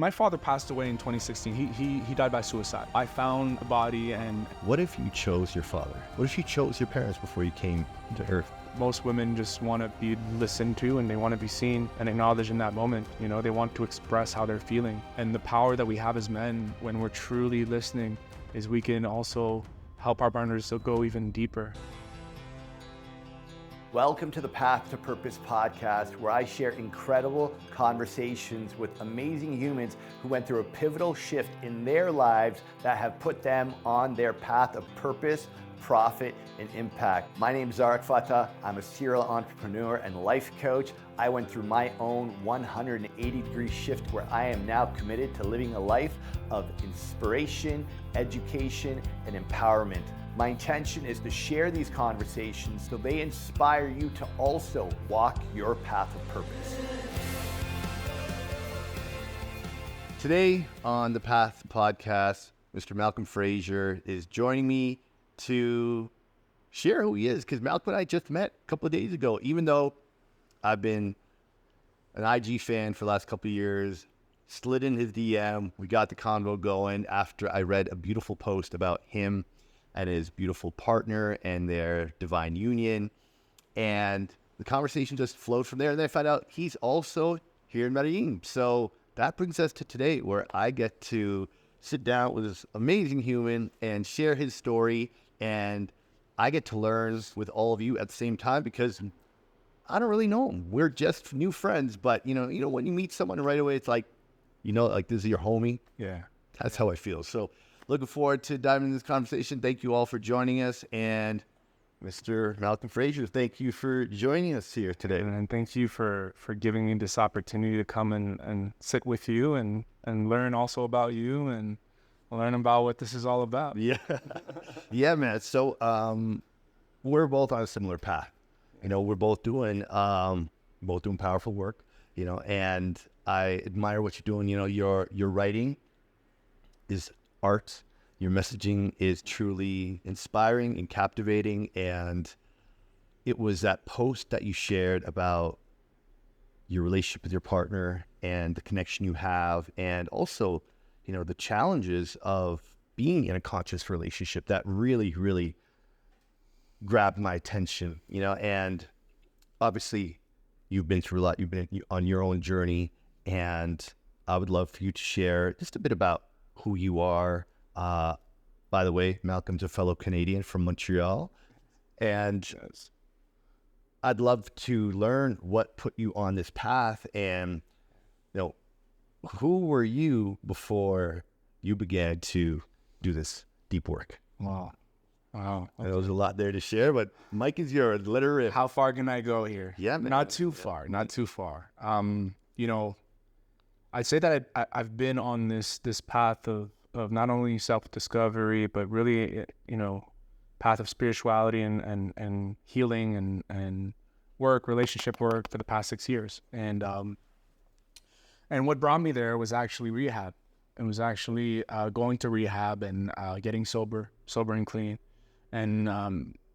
My father passed away in 2016. He died by suicide. I found a body, and what if you chose your father? What if you chose your parents before you came to earth? most women just want to be listened to, and they want to be seen and acknowledged in that moment. You know, they want to express how they're feeling. And the power that we have as men when we're truly listening is we can also help our partners to go even deeper. Welcome to the Path to Purpose podcast, where I share incredible conversations with amazing humans who went through a pivotal shift in their lives that have put them on their path of purpose, profit, and impact. My name is Zarek Fatah. I'm a serial entrepreneur and life coach. I went through my own 180-degree shift where I am now committed to living a life of inspiration, education, and empowerment. My intention is to share these conversations so they inspire you to also walk your path of purpose. Today on the Path podcast, Mr. Malcolm Frasier is joining me to share who he is, because Malcolm and I just met a couple of days ago. Even though I've been an IG fan for the last couple of years, slid in his DM, we got the convo going after I read a beautiful post about him and his beautiful partner and their divine union. And the conversation just flowed from there. And then I found out he's also here in Medellin. So that brings us to today, where I get to sit down with this amazing human and share his story. And I get to learn with all of you at the same time, because I don't really know him. We're just new friends. But, you know, when you meet someone right away, it's like, like this is your homie. Yeah. That's how I feel. So looking forward to diving into this conversation. Thank you all for joining us. And Mr. Malcolm Frasier, thank you for joining us here today. And thank you for giving me this opportunity to come and sit with you and learn also about you and learn about what this is all about. Yeah. Yeah, man. So we're both on a similar path. We're both doing powerful work, and I admire what you're doing. Your writing is art. Your messaging is truly inspiring and captivating. And it was that post that you shared about your relationship with your partner and the connection you have, and also, the challenges of being in a conscious relationship that really, really grabbed my attention, and obviously you've been through a lot. You've been on your own journey, and I would love for you to share just a bit about who you are. By the way, Malcolm's a fellow Canadian from Montreal, and I'd love to learn what put you on this path, and who were you before you began to do this deep work? Wow. Okay. There was a lot there to share, but Mike is yours. Let her rip. How far can I go here? Yeah, man. Not too far. I'd say that I've been on this path of not only self-discovery, but really, path of spirituality and healing and relationship work for the past 6 years. And what brought me there was actually rehab. It was actually going to rehab and getting sober and clean. And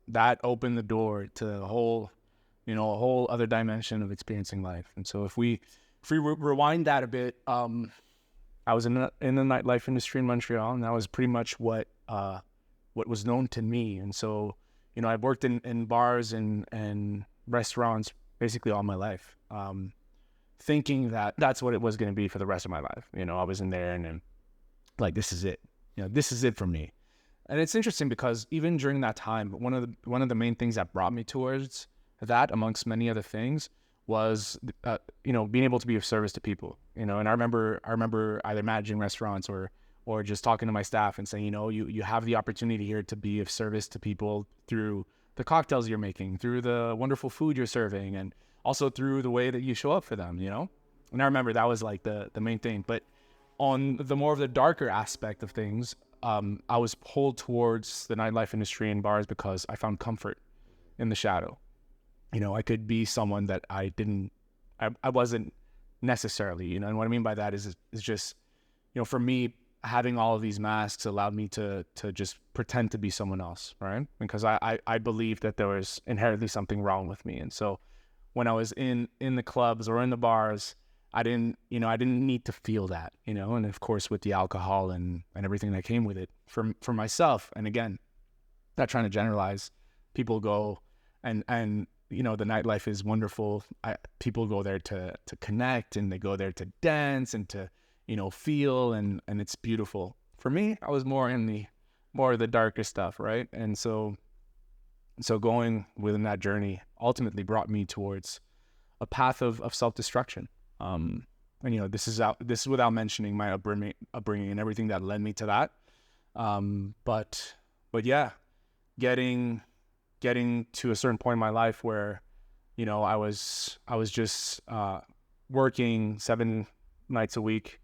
that opened the door to a whole other dimension of experiencing life. And so if we rewind that a bit, I was in the nightlife industry in Montreal, and that was pretty much what was known to me. And so, I've worked in bars and restaurants basically all my life, thinking that that's what it was going to be for the rest of my life. I was in there and like, this is it. This is it for me. And it's interesting because even during that time, one of the main things that brought me towards that, amongst many other things, was being able to be of service to people. And I remember either managing restaurants or just talking to my staff and saying, you have the opportunity here to be of service to people through the cocktails you're making, through the wonderful food you're serving, and also through the way that you show up for them. And I remember that was like the main thing. But on the more of the darker aspect of things, I was pulled towards the nightlife industry and bars because I found comfort in the shadow. I could be someone that I wasn't necessarily, and what I mean by that is just, for me, having all of these masks allowed me to just pretend to be someone else, right? Because I believed that there was inherently something wrong with me. And so when I was in the clubs or in the bars, I didn't need to feel that, and of course with the alcohol and everything that came with it for myself. And again, not trying to generalize, people go and the nightlife is wonderful. People go there to connect, and they go there to dance and to, feel, and it's beautiful. For me, I was more in the darker stuff, right? And so going within that journey ultimately brought me towards a path of self-destruction. And this is without mentioning my upbringing and everything that led me to that. But yeah, getting to a certain point in my life where, I was just working 7 nights a week,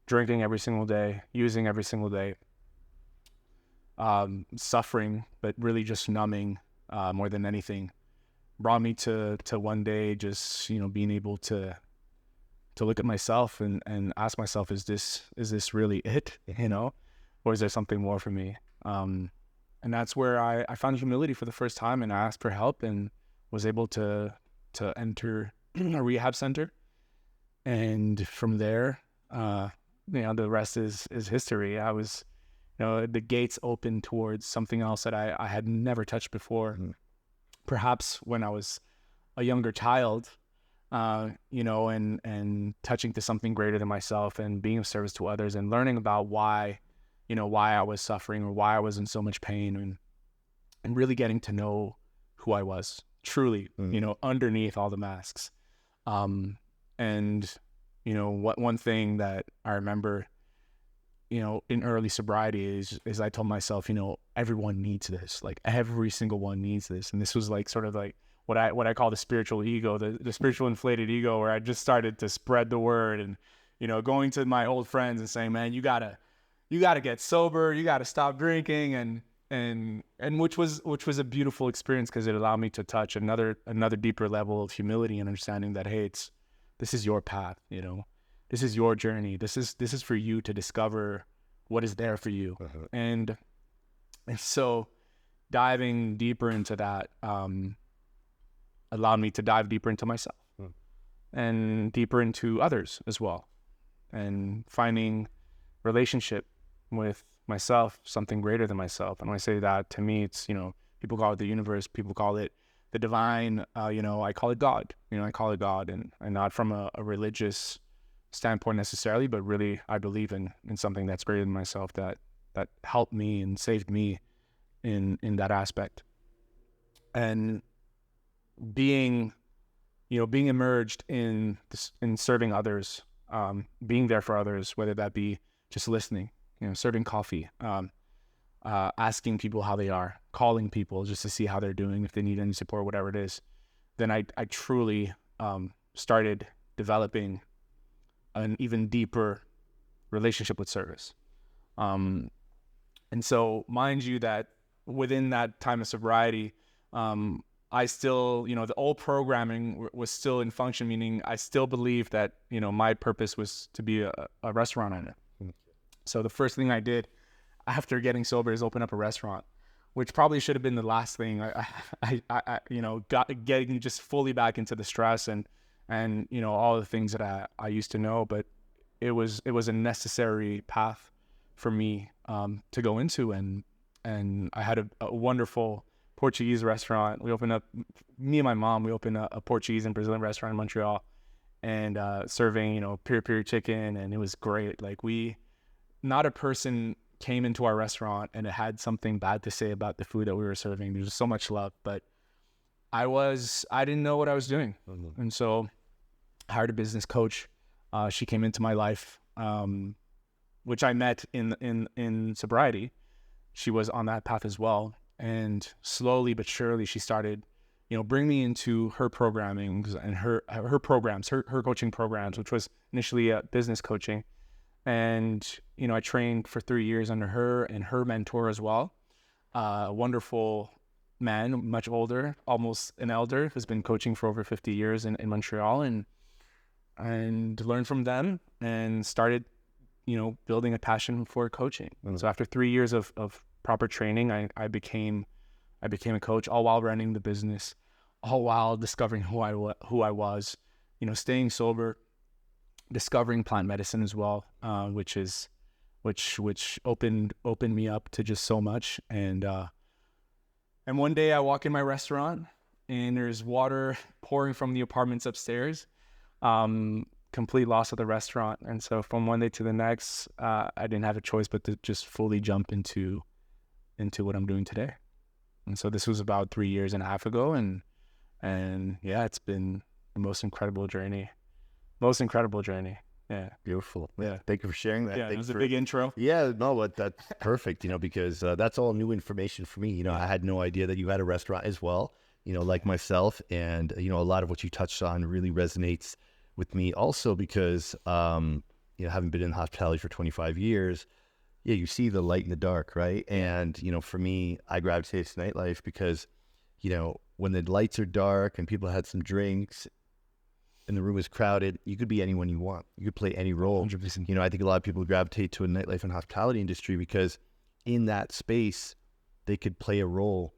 drinking every single day, using every single day, suffering, but really just numbing more than anything, brought me to one day just, being able to look at myself and ask myself, is this really it, or is there something more for me? And that's where I found humility for the first time, and I asked for help and was able to enter a rehab center. And from there, the rest is history. I was, the gates opened towards something else that I had never touched before. Mm-hmm. Perhaps when I was a younger child, and touching to something greater than myself and being of service to others and learning about why I was suffering or why I was in so much pain, and really getting to know who I was truly, underneath all the masks. One thing that I remember, in early sobriety is I told myself, everyone needs this, like every single one needs this. And this was like sort of like what I call the spiritual ego, the spiritual inflated ego, where I just started to spread the word and, going to my old friends and saying, man, you gotta get sober, you gotta stop drinking, and which was a beautiful experience, because it allowed me to touch another deeper level of humility and understanding that, hey, this is your path, this is your journey. This is for you to discover what is there for you. Uh-huh. And so diving deeper into that allowed me to dive deeper into myself and deeper into others as well, and finding relationship with myself, something greater than myself. And when I say that, to me, it's, people call it the universe, people call it the divine, I call it God, I call it God, and not from a religious standpoint necessarily, but really I believe in something that's greater than myself, that helped me and saved me in that aspect. And being immersed in serving others, being there for others, whether that be just listening, serving coffee, asking people how they are, calling people just to see how they're doing, if they need any support, whatever it is, then I truly started developing an even deeper relationship with service. And so mind you that within that time of sobriety, I still, the old programming was still in function, meaning I still believed that, my purpose was to be a restaurant owner. So the first thing I did after getting sober is open up a restaurant, which probably should have been the last thing. I got getting just fully back into the stress and all the things that I used to know, but it was a necessary path for me to go into, and I had a wonderful Portuguese restaurant. We opened up, me and my mom, we opened a Portuguese and Brazilian restaurant in Montreal, and serving piri chicken, and it was great. Like, not a person came into our restaurant and it had something bad to say about the food that we were serving. There was so much love, but I didn't know what I was doing. Mm-hmm. And so I hired a business coach. She came into my life, which I met in sobriety. She was on that path as well. And slowly but surely she started, bring me into her programming and her programs, her coaching programs, which was initially business coaching. And, I trained for 3 years under her and her mentor as well. A wonderful man, much older, almost an elder, who's been coaching for over 50 years in Montreal, and learned from them and started, building a passion for coaching. Mm-hmm. So after 3 years of proper training, I became a coach, all while running the business, all while discovering who I was, staying sober, discovering plant medicine as well, which opened me up to just so much. And one day I walk in my restaurant and there's water pouring from the apartments upstairs. Complete loss of the restaurant. And so from one day to the next, I didn't have a choice but to just fully jump into what I'm doing today. And so this was about 3.5 years ago. And yeah, it's been the most incredible journey. Yeah. Beautiful. Yeah. Thank you for sharing that. Yeah, it Thanks was a for- big intro. Yeah, no, but that's perfect, because that's all new information for me. I had no idea that you had a restaurant as well, like myself. And, a lot of what you touched on really resonates with me also because, having been in hospitality for 25 years, yeah, you see the light in the dark, right? And, for me, I gravitate to nightlife because, when the lights are dark and people had some drinks and the room is crowded, you could be anyone you want. You could play any role. 100%. I think a lot of people gravitate to a nightlife and hospitality industry because in that space, they could play a role.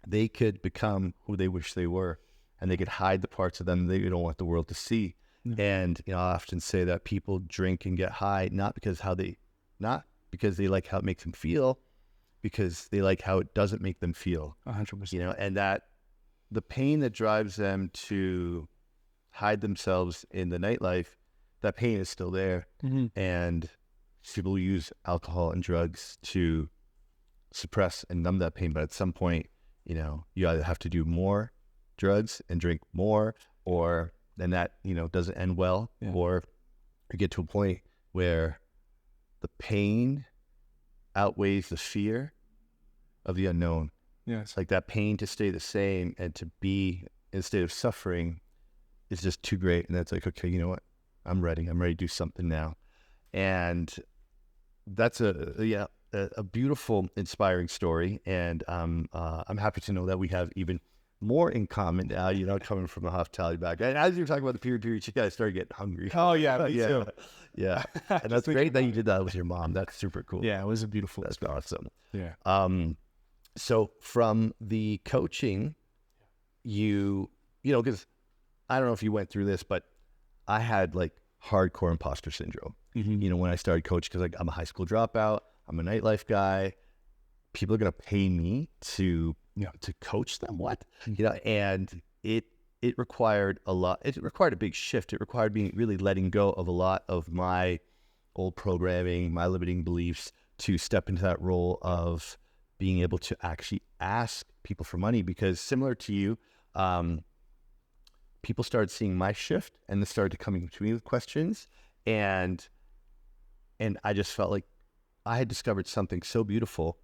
They could become who they wish they were, and they could hide the parts of them they don't want the world to see. And, I often say that people drink and get high, not because they like how it makes them feel, because they like how it doesn't make them feel. 100%. And that the pain that drives them to hide themselves in the nightlife, that pain is still there. And people use alcohol and drugs to suppress and numb that pain. But at some point, you either have to do more drugs and drink more, or then that, doesn't end well, or you get to a point where the pain outweighs the fear of the unknown. Yes. Like that pain to stay the same and to be in a state of suffering is just too great. And that's like, okay, you know what? I'm ready to do something now. And that's a beautiful, inspiring story. And I'm happy to know that we have even more in common now, coming from a hospitality background. And as you were talking about the period, you guys started getting hungry. Oh yeah, me too. Yeah. And that's great that you did that with your mom. That's super cool. Yeah, it was a beautiful That's awesome. Yeah. So from the coaching, because I don't know if you went through this, but I had like hardcore imposter syndrome, when I started coaching, because like I'm a high school dropout, I'm a nightlife guy. People are going to pay me to coach them. What? And it required a lot. It required a big shift. It required me really letting go of a lot of my old programming, my limiting beliefs, to step into that role of being able to actually ask people for money. Because similar to you, people started seeing my shift and they started coming to me with questions. And I just felt like I had discovered something so beautiful.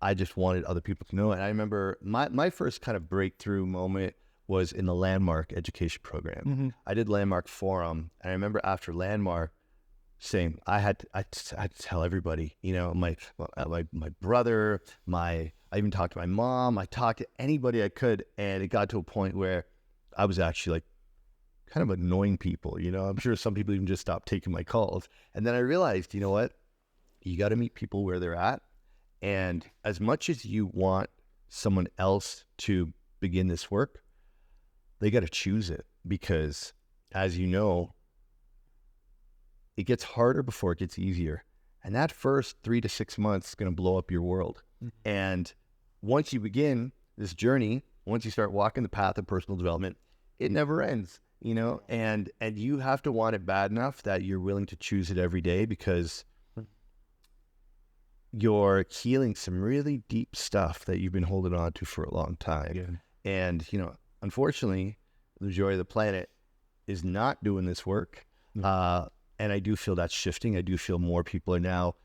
I just wanted other people to know. And I remember my first kind of breakthrough moment was in the Landmark education program. I did Landmark Forum. And I remember after Landmark saying, I had to tell everybody, my brother, I even talked to my mom, I talked to anybody I could. And it got to a point where I was actually like kind of annoying people, I'm sure some people even just stopped taking my calls. And then I realized, you know what? You got to meet people where they're at. And as much as you want someone else to begin this work, they got to choose it, because as you know, it gets harder before it gets easier. And that first 3 to 6 months is going to blow up your world. And once you begin this journey, once you start walking the path of personal development, it never ends, and you have to want it bad enough that you're willing to choose it every day, because you're healing some really deep stuff that you've been holding on to for a long time. Yeah. And, unfortunately, the majority of the planet is not doing this work. And I do feel that's shifting. I do feel more people are now,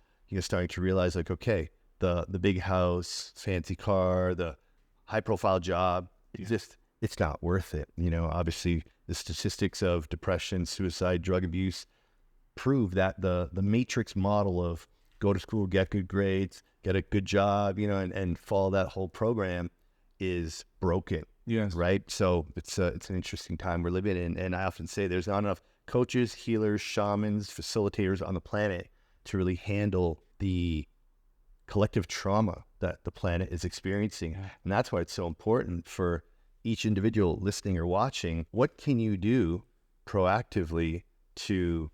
starting to realize like, okay, the big house, fancy car, the high profile job, it's not worth it. Obviously the statistics of depression, suicide, drug abuse prove that the matrix model of go to school, get good grades, get a good job, and follow that whole program is broken. Yes. Right. So it's an interesting time we're living in. And I often say there's not enough coaches, healers, shamans, facilitators on the planet to really handle the collective trauma that the planet is experiencing. Yeah. And that's why it's so important for each individual listening or watching. What can you do proactively to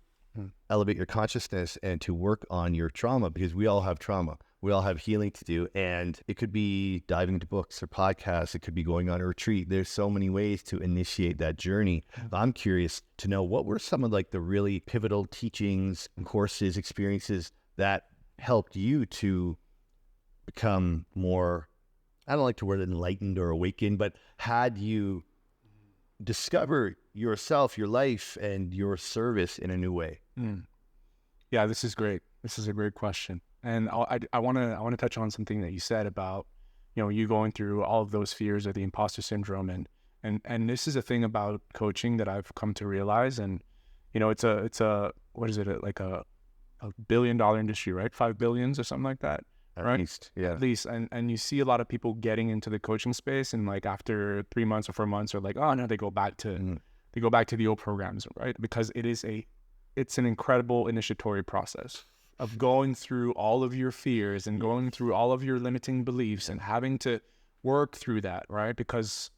elevate your consciousness and to work on your trauma, because we all have trauma. We all have healing to do. And it could be diving into books or podcasts. It could be going on a retreat. There's so many ways to initiate that journey. I'm curious to know, what were some of like the really pivotal teachings, courses, experiences that helped you to become more, I don't like the word enlightened or awakened, but had you discover yourself, your life, and your service in a new way? Yeah, this is great. This is a great question. And I want to touch on something that you said about, you going through all of those fears of the imposter syndrome. And this is a thing about coaching that I've come to realize. And, it's a, what is it? Like a $1 billion industry, right? 5 billions or something like that. At least, yeah. At least. And you see a lot of people getting into the coaching space, and like after 3 months or 4 months, are like, oh no, they go back to the old programs, right? Because it's an incredible initiatory process of going through all of your fears and going through all of your limiting beliefs and having to work through that, right? Because,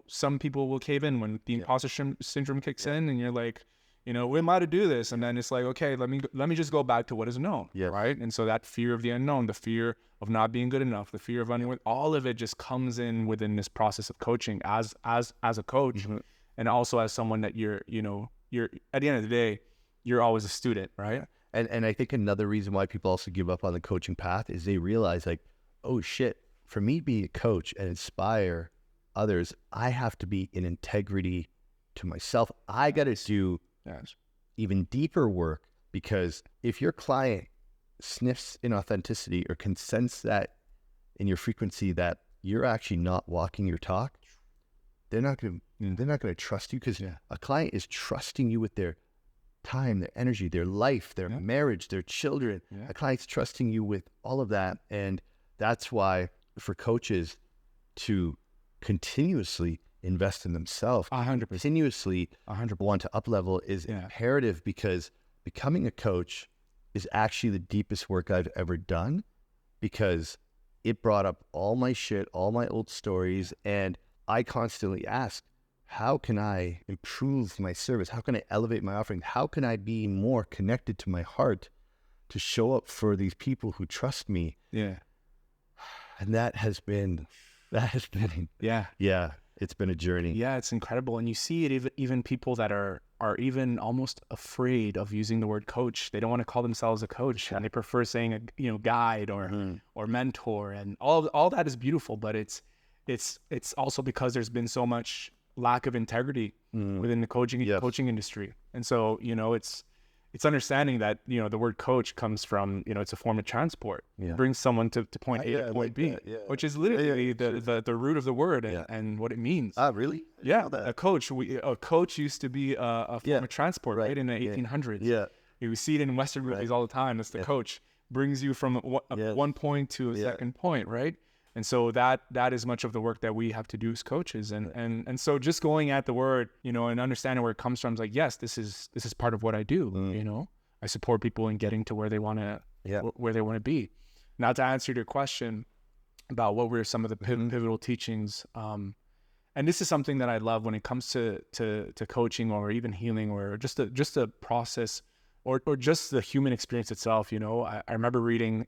some people will cave in when the imposter syndrome kicks in, and you're like, we might to do this. And then it's like, okay, let me just go back to what is known, right? And so that fear of the unknown, the fear of not being good enough, the fear of running with, all of it just comes in within this process of coaching as a coach, and also as someone that you're at the end of the day, you're always a student, right? And I think another reason why people also give up on the coaching path is they realize, like, oh shit, for me to be a coach and inspire others, I have to be in integrity to myself. I got to do even deeper work, because if your client sniffs inauthenticity or can sense that in your frequency that you're actually not walking your talk, they're not going to trust you, because a client is trusting you with their time, their energy, their life, their marriage, their children. A client's trusting you with all of that. And that's why for coaches to continuously invest in themselves, 100%. continuously 100% want to up level is imperative, because becoming a coach is actually the deepest work I've ever done, because it brought up all my shit, all my old stories. And I constantly ask, how can I improve my service? How can I elevate my offering? How can I be more connected to my heart to show up for these people who trust me? Yeah. And that has been, it's been a journey. Yeah, it's incredible. And you see it even people that are even almost afraid of using the word coach. They don't want to call themselves a coach, and they prefer saying a guide or mentor, and all that is beautiful, but it's also because there's been so much lack of integrity within the coaching industry. And so, it's understanding that, the word coach comes from, it's a form of transport. It brings someone to point A to point B, which is literally the root of the word and what it means. Really? Yeah. A coach used to be a form of transport, right? In the 1800s. Yeah. You see it in Western movies all the time. It's the coach brings you from one point to a second point, right? And so that is much of the work that we have to do as coaches. And so just going at the word, and understanding where it comes from, is like, yes, this is part of what I do. I support people in getting to where they want to be. Now, to answer your question about what were some of the pivotal teachings, and this is something that I love when it comes to coaching or even healing, or just a process or just the human experience itself. I remember reading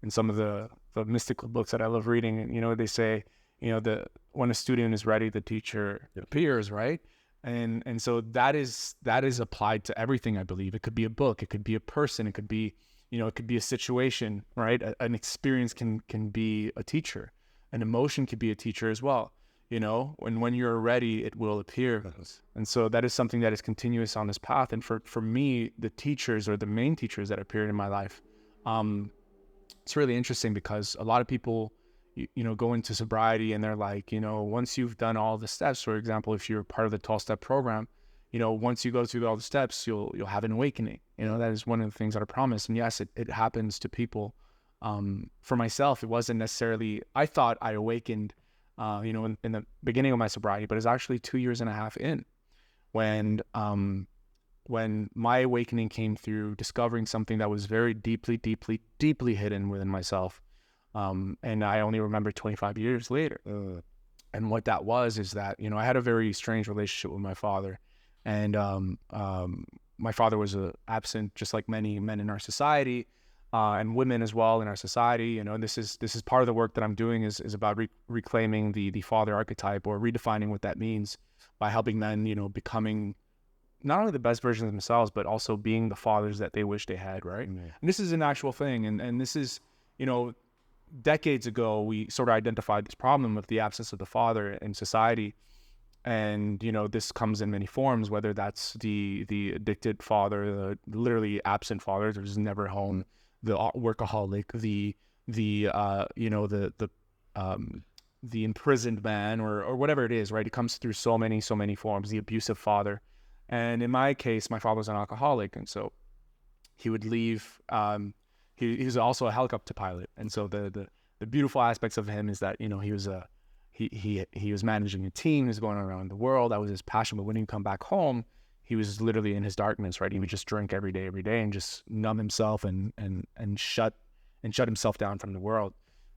in some of the mystical books that I love reading, they say, when a student is ready, the teacher appears, right? And so that is applied to everything, I believe. It could be a book, it could be a person, it could be, it could be a situation, right? An experience can be a teacher. An emotion could be a teacher as well. When you're ready, it will appear. And so that is something that is continuous on this path. And for me, the teachers, or the main teachers that appeared in my life, it's really interesting, because a lot of people, go into sobriety and they're like, once you've done all the steps, for example, if you're part of the 12-step program, once you go through all the steps, you'll have an awakening. That is one of the things that are promised. And yes, it happens to people. For myself, it wasn't necessarily, I thought I awakened, in the beginning of my sobriety, but it's actually 2.5 years in when my awakening came through discovering something that was very deeply, deeply, deeply hidden within myself. And I only remember 25 years later. And what that was is that, I had a very strange relationship with my father. And my father was absent, just like many men in our society, and women as well in our society. You know, and this is part of the work that I'm doing is about reclaiming the father archetype, or redefining what that means by helping men, you know, becoming not only the best versions of themselves, but also being the fathers that they wish they had, right? And this is an actual thing, and this is, you know, decades ago we sort of identified this problem of the absence of the father in society. And, you know, this comes in many forms, whether that's the addicted father, the literally absent father, there's never home, the workaholic, the imprisoned man, or whatever it is, right? It comes through so many forms, the abusive father. And in my case, my father was an alcoholic. And so he would leave, he was also a helicopter pilot. And so the beautiful aspects of him is that, you know, he was he was managing a team. He was going around the world. That was his passion. But when he would come back home, he was literally in his darkness, right? He would just drink every day, and just numb himself and shut himself down from the world.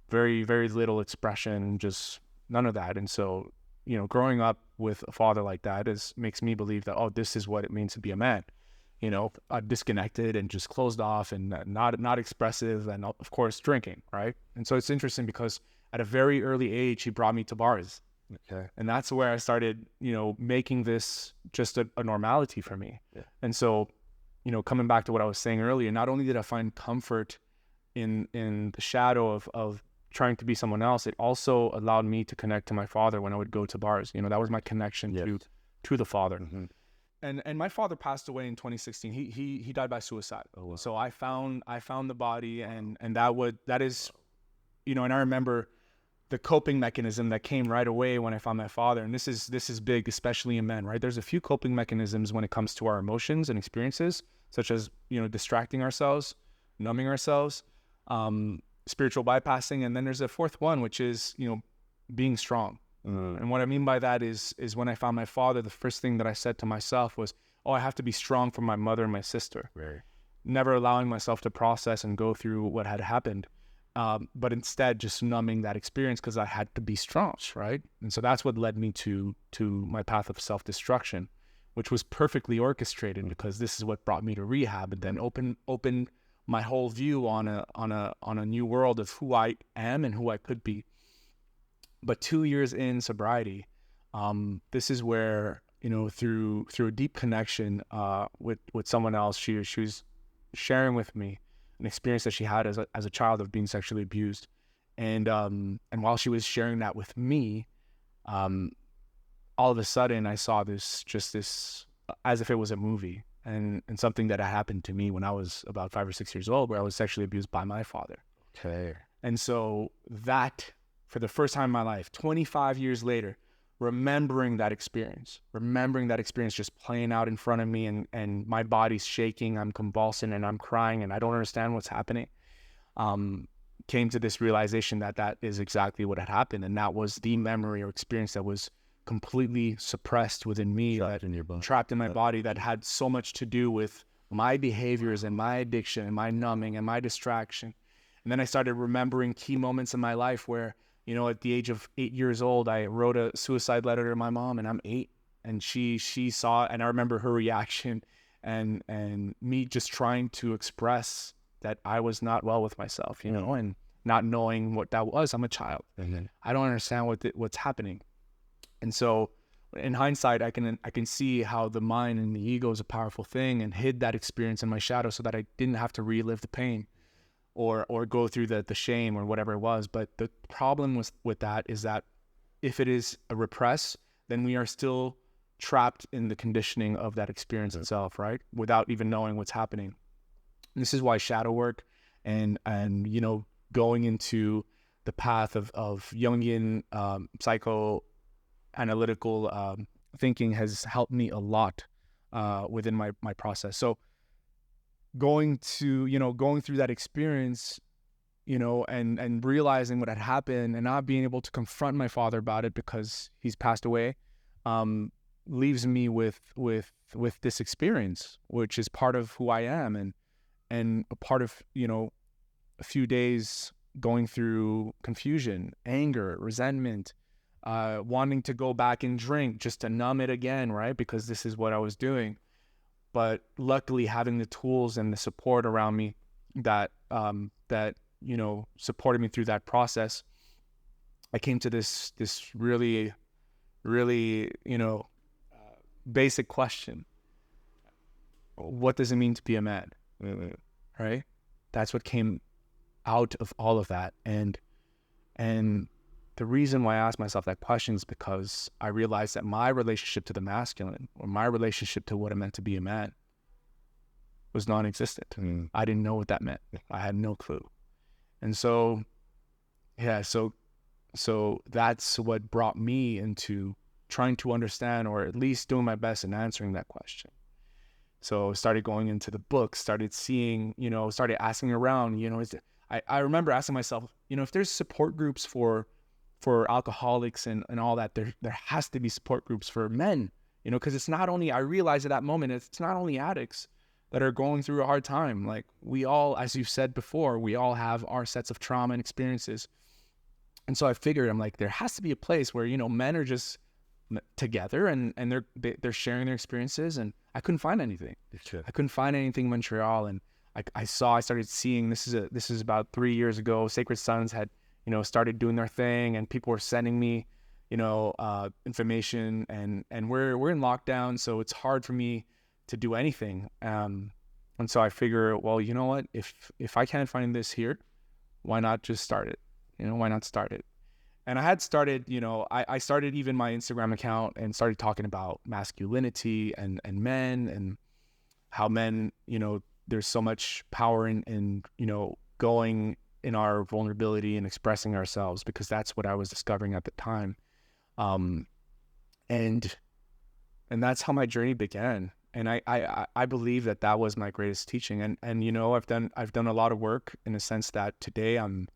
Very, very little expression, just none of that. And so, you know, growing up with a father like that makes me believe that, oh, this is what it means to be a man. You know, disconnected and just closed off and not expressive, and of course drinking, right? And so it's interesting because at a very early age, he brought me to bars. Okay. And that's where I started, you know, making this just a normality for me. Yeah. And so, you know, coming back to what I was saying earlier, not only did I find comfort in the shadow of trying to be someone else, it also allowed me to connect to my father when I would go to bars. You know, that was my connection to the father. Mm-hmm. And my father passed away in 2016. He died by suicide. Oh, wow. So I found the body, and that is, you know, and I remember the coping mechanism that came right away when I found my father. And this is big, especially in men, right? There's a few coping mechanisms when it comes to our emotions and experiences, such as, you know, distracting ourselves, numbing ourselves, spiritual bypassing. And then there's a fourth one, which is, you know, being strong. And what I mean by that is when I found my father, the first thing that I said to myself was, oh, I have to be strong for my mother and my sister. Right. Never allowing myself to process and go through what had happened. But instead just numbing that experience because I had to be strong, right? And so that's what led me to my path of self-destruction, which was perfectly orchestrated because this is what brought me to rehab, and then opened my whole view on a new world of who I am and who I could be. But 2 years in sobriety, this is where, you know, through a deep connection with someone else, she was sharing with me an experience that she had as a child of being sexually abused, and while she was sharing that with me, all of a sudden I saw this as if it was a movie, and something that had happened to me when I was about 5 or 6 years old, where I was sexually abused by my father. Okay. And so that, for the first time in my life, 25 years later, remembering that experience just playing out in front of me, and my body's shaking, I'm convulsing and I'm crying and I don't understand what's happening, came to this realization that is exactly what had happened. And that was the memory or experience that was completely suppressed within me, trapped in my body, that had so much to do with my behaviors and my addiction and my numbing and my distraction. And then I started remembering key moments in my life where, you know, at the age of 8 years old, I wrote a suicide letter to my mom, and I'm 8, and she saw it, and I remember her reaction and me just trying to express that I was not well with myself, you know, and not knowing what that was. I'm a child. Mm-hmm. I don't understand what's happening. And so in hindsight, I can see how the mind and the ego is a powerful thing, and hid that experience in my shadow so that I didn't have to relive the pain or go through the shame or whatever it was. But the problem with that is that if it is a repress, then we are still trapped in the conditioning of that experience itself, right? Without even knowing what's happening. And this is why shadow work and you know, going into the path of Jungian psychoanalytical thinking has helped me a lot within my process. So going through that experience, you know, and realizing what had happened and not being able to confront my father about it because he's passed away, leaves me with this experience, which is part of who I am, and a part of, you know, a few days going through confusion, anger, resentment, wanting to go back and drink just to numb it again, right? Because this is what I was doing. but luckily having the tools and the support around me that supported me through that process, I came to this really basic question: what does it mean to be a man? Right? That's what came out of all of that, and the reason why I asked myself that question is because I realized that my relationship to the masculine, or my relationship to what it meant to be a man, was non-existent. I didn't know what that meant. I had no clue. And so that's what brought me into trying to understand, or at least doing my best in answering that question. So started going into the books, started seeing, started asking around, I remember asking myself, if there's support groups for alcoholics and all that, there has to be support groups for men, because it's not only, I realized at that moment, it's not only addicts that are going through a hard time. Like, we all, as you've said before, we all have our sets of trauma and experiences. And so I figured, I'm like, there has to be a place where, men are just together and they're sharing their experiences. And I couldn't find anything. I couldn't find anything in Montreal. And I started seeing, this is about 3 years ago, Sacred Sons had, started doing their thing, and people were sending me, information, and we're in lockdown. So it's hard for me to do anything. And so I figure, well, you know what, if I can't find this here, why not just start it? Why not start it? And I had started, I started even my Instagram account and started talking about masculinity and men, and how men, there's so much power in going in our vulnerability and expressing ourselves, because that's what I was discovering at the time. And that's how my journey began. And I believe that was my greatest teaching. And I've done a lot of work in the sense that today I'm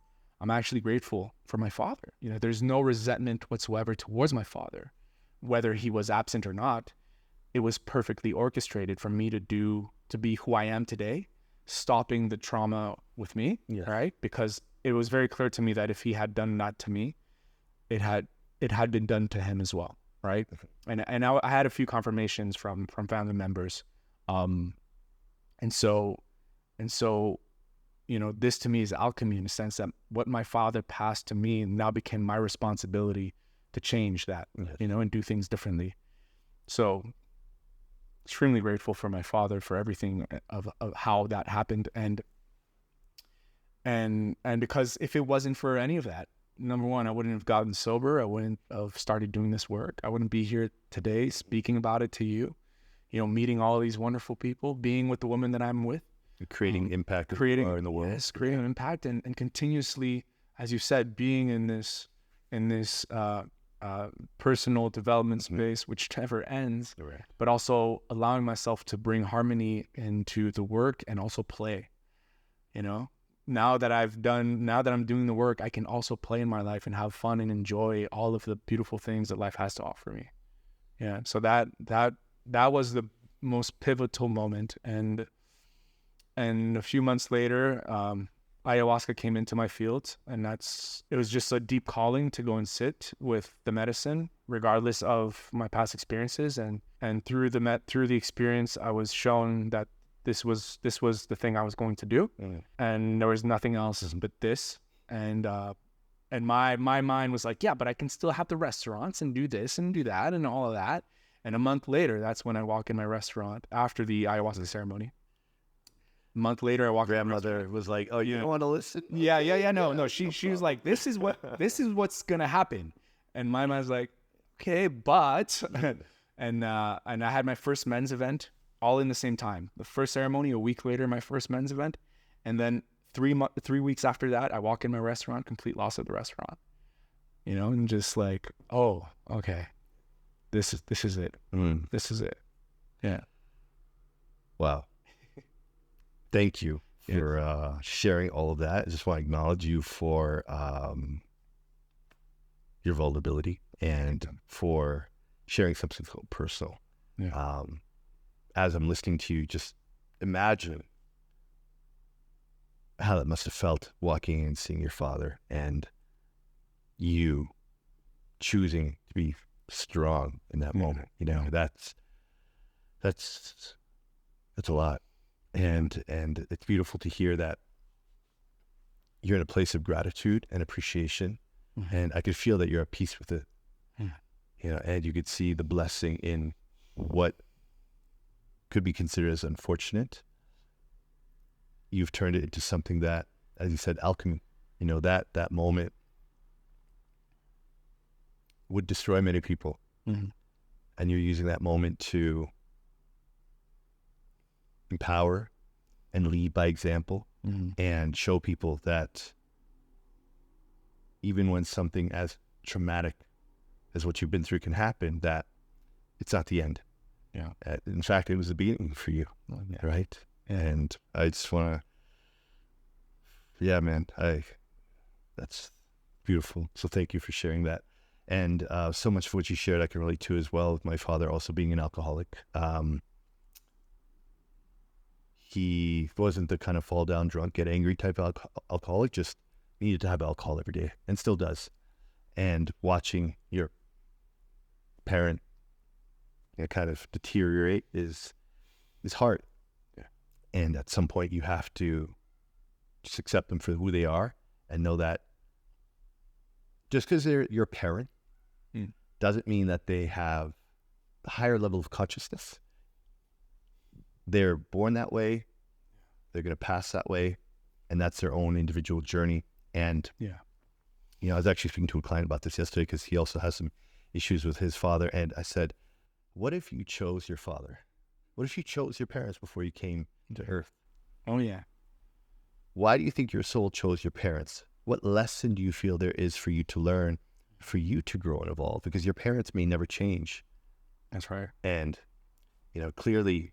actually grateful for my father. There's no resentment whatsoever towards my father, whether he was absent or not. It was perfectly orchestrated for me to be who I am today, stopping the trauma with me, right? Because it was very clear to me that if he had done that to me, it had been done to him as well, right? And I had a few confirmations from family members, and so this to me is alchemy, in the sense that what my father passed to me now became my responsibility to change that, and do things differently. So extremely grateful for my father, for everything of how that happened. And because if it wasn't for any of that, number one, I wouldn't have gotten sober. I wouldn't have started doing this work. I wouldn't be here today speaking about it to you, meeting all these wonderful people, being with the woman that I'm with. Creating impact in the world. Yes, creating an impact, and continuously, as you said, being in this personal development space, which never ends, but also allowing myself to bring harmony into the work and also play. Now that I'm doing the work, I can also play in my life and have fun and enjoy all of the beautiful things that life has to offer me. Yeah. So that was the most pivotal moment. And a few months later, ayahuasca came into my field, and it was just a deep calling to go and sit with the medicine, regardless of my past experiences. And through the experience, I was shown that this was the thing I was going to do, and there was nothing else but this. And my mind was like, yeah, but I can still have the restaurants and do this and do that and all of that. And a month later, that's when I walk in my restaurant after the ayahuasca ceremony. A month later, I walked. Grandmother was like, "Oh, you don't want to listen?" Yeah. No. She was like, "This is what's gonna happen," and my mind's like, "Okay, but," and I had my first men's event all in the same time. The first ceremony, a week later, my first men's event, and then 3 weeks after that, I walk in my restaurant, complete loss of the restaurant, and just like, oh, okay, this is it. This is it. Yeah. Wow. Thank you for sharing all of that. I just want to acknowledge you for your vulnerability and for sharing something so personal. Yeah. As I'm listening to you, just imagine how that must have felt walking in and seeing your father, and you choosing to be strong in that moment. That's That's a lot. And it's beautiful to hear that you're in a place of gratitude and appreciation. And I could feel that you're at peace with it. You know, and you could see the blessing in what could be considered as unfortunate. You've turned it into something that, as you said, alchemy. You know, that moment would destroy many people. And you're using that moment to empower and lead by example, and show people that even when something as traumatic as what you've been through can happen, that it's not the end. Yeah. In fact, it was the beginning for you, right? And I just want to, yeah, man, that's beautiful. So thank you for sharing that. And so much of what you shared I can relate to as well, with my father also being an alcoholic. He wasn't the kind of fall down drunk, get angry type alcoholic, just needed to have alcohol every day, and still does. And watching your parent, you know, kind of deteriorate is hard. Yeah. And at some point you have to just accept them for who they are and know that just because they're your parent doesn't mean that they have a higher level of consciousness. They're born that way. They're going to pass that way. And that's their own individual journey. And, you know, I was actually speaking to a client about this yesterday because he also has some issues with his father. And I said, what if you chose your father? What if you chose your parents before you came to earth? Oh, yeah. Why do you think your soul chose your parents? What lesson do you feel there is for you to learn, for you to grow and evolve? Because your parents may never change. That's right. And, you know, clearly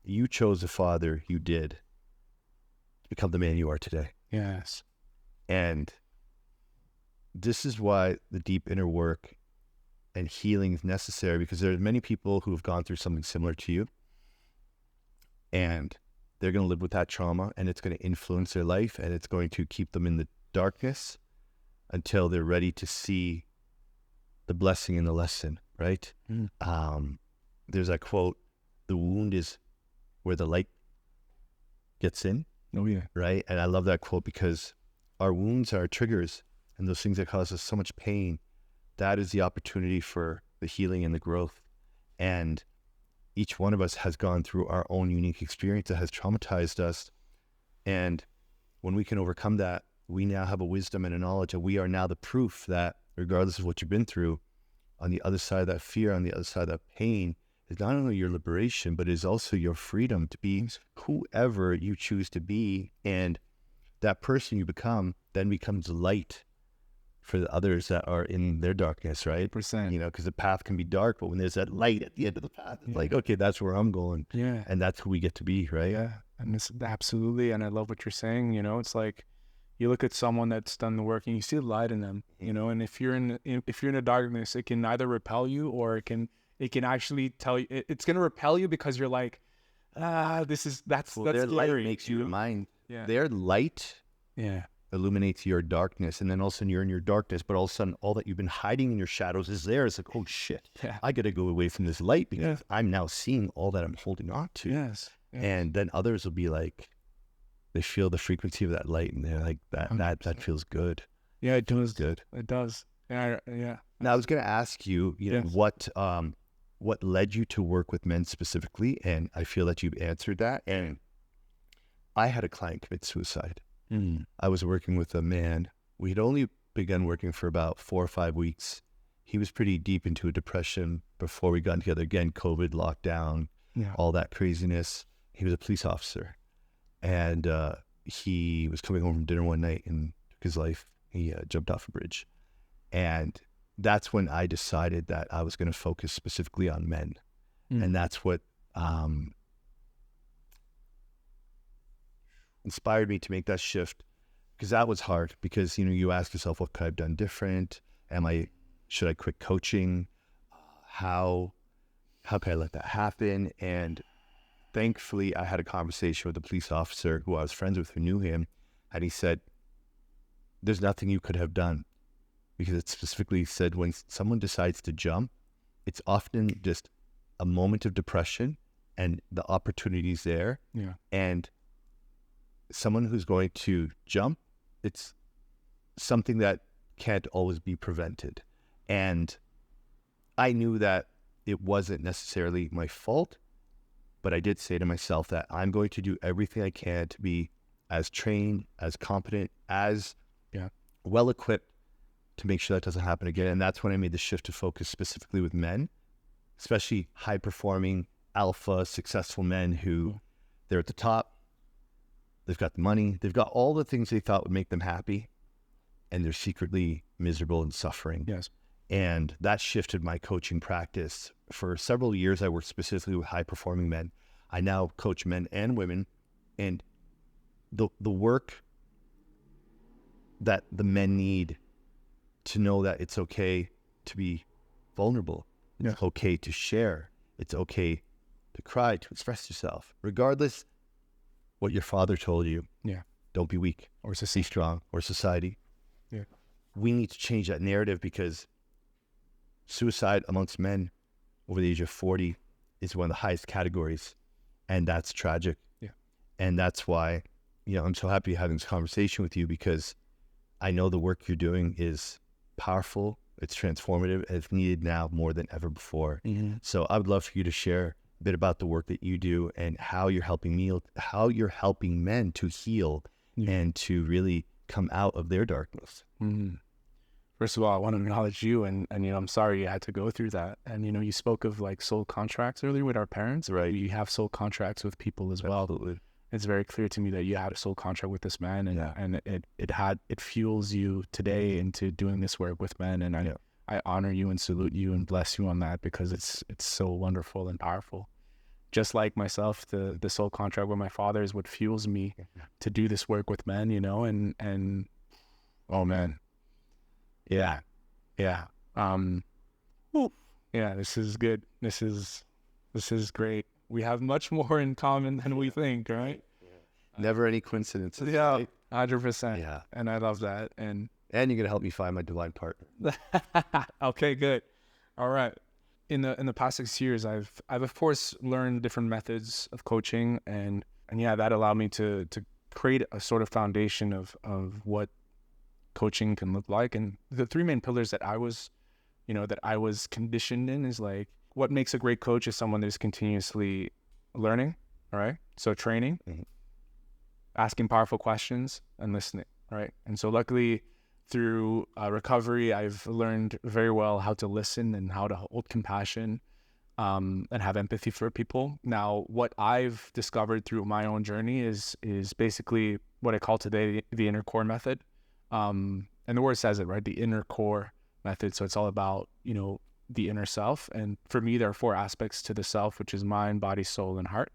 you chose the father you did to become the man you are today. Yes. And this is why the deep inner work and healing is necessary, because there are many people who have gone through something similar to you, and they're going to live with that trauma, and it's going to influence their life, and it's going to keep them in the darkness until they're ready to see the blessing in the lesson, right? There's that quote, the wound is where the light gets in. Oh, yeah. Right? And I love that quote because our wounds are triggers, and those things that cause us so much pain, that is the opportunity for the healing and the growth. And each one of us has gone through our own unique experience that has traumatized us. And when we can overcome that, we now have a wisdom and a knowledge, and we are now the proof that regardless of what you've been through, on the other side of that fear, on the other side of that pain, is not only your liberation, but is also your freedom to be whoever you choose to be. And that person you become then becomes light for the others that are in their darkness, right? 100%. You know, because the path can be dark, but when there's that light at the end of the path, it's like, okay, that's where I'm going. Yeah. And that's who we get to be, right? Yeah. And it's absolutely. And I love what you're saying. You know, it's like you look at someone that's done the work and you see the light in them, you know, and if you're in the darkness, it can either repel you or it can actually tell you, it's going to repel you because you're like, that's Their scary. light makes you mind. Yeah. Their light illuminates your darkness, and then all of a sudden you're in your darkness, but all of a sudden all that you've been hiding in your shadows is there. It's like, oh shit, I got to go away from this light because I'm now seeing all that I'm holding on to. Yes. And then others will be like, they feel the frequency of that light, and they're like, that feels good. Yeah, it does. Good. It does. Yeah. Now I was going to ask you, you know, what led you to work with men specifically, and I feel that you've answered that. And I had a client commit suicide. I was working with a man. We had only begun working for about 4 or 5 weeks. He was pretty deep into a depression before we got together. Again, COVID, lockdown, all that craziness. He was a police officer, and he was coming home from dinner one night and took his life. He jumped off a bridge. And that's when I decided that I was going to focus specifically on men. And that's what inspired me to make that shift, because that was hard. Because, you know, you ask yourself, what could I have done different? Should I quit coaching? How could I let that happen? And thankfully I had a conversation with a police officer who I was friends with, who knew him. And he said, there's nothing you could have done, because it specifically said when someone decides to jump, it's often just a moment of depression, and the opportunities there. Yeah. And someone who's going to jump, it's something that can't always be prevented. And I knew that it wasn't necessarily my fault, but I did say to myself that I'm going to do everything I can to be as trained, as competent, as well equipped to make sure that doesn't happen again. And that's when I made the shift to focus specifically with men, especially high performing, alpha, successful men who they're at the top, they've got the money, they've got all the things they thought would make them happy, and they're secretly miserable and suffering. Yes. And that shifted my coaching practice. For several years, I worked specifically with high performing men. I now coach men and women, and the work that the men need to know that it's okay to be vulnerable. It's okay to share. It's okay to cry, to express yourself, regardless what your father told you. Yeah. Don't be weak, or be strong, or society. Yeah. We need to change that narrative, because suicide amongst men over the age of 40 is one of the highest categories, and that's tragic. Yeah. And that's why, I'm so happy having this conversation with you, because I know the work you're doing is powerful, it's transformative, and it's needed now more than ever before. Mm-hmm. So I would love for you to share a bit about the work that you do and how you're helping men to heal and to really come out of their darkness. Mm-hmm. First of all, I want to acknowledge you, and I'm sorry you had to go through that. And you spoke of like soul contracts earlier with our parents. Right. You have soul contracts with people as well. Absolutely. It's very clear to me that you had a soul contract with this man, and it fuels you today into doing this work with men. And I honor you and salute you and bless you on that, because it's so wonderful and powerful. Just like myself, the soul contract with my father is what fuels me to do this work with men, and oh man. Yeah. This is good. This is great. We have much more in common than we think, right? Never any coincidences. Yeah, right? 100%. Yeah. And I love that. And you're going to help me find my divine partner. okay, good. All right. In the past 6 years, I've of course learned different methods of coaching, and that allowed me to create a sort of foundation of what coaching can look like. And the three main pillars that I was conditioned in is like, what makes a great coach is someone that's continuously learning. All right. So training, asking powerful questions, and listening. Right. And so luckily through recovery, I've learned very well how to listen and how to hold compassion, and have empathy for people. Now, what I've discovered through my own journey is basically what I call today the inner core method. And the word says it, right? The inner core method. So it's all about, the inner self. And for me, there are 4 aspects to the self, which is mind, body, soul, and heart.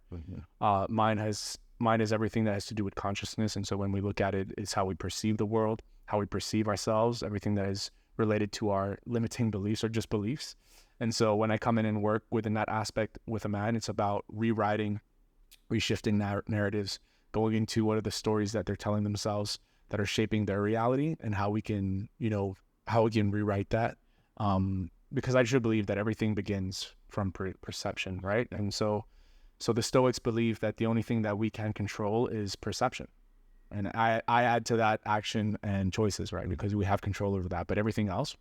Mind is everything that has to do with consciousness. And so when we look at it, it's how we perceive the world, how we perceive ourselves, everything that is related to our limiting beliefs or just beliefs. And so when I come in and work within that aspect with a man, it's about rewriting, reshifting narratives, going into what are the stories that they're telling themselves that are shaping their reality, and how we can, rewrite that. Because I should believe that everything begins from perception, right? And so the Stoics believe that the only thing that we can control is perception. And I add to that action and choices, right? Because we have control over that. But everything else,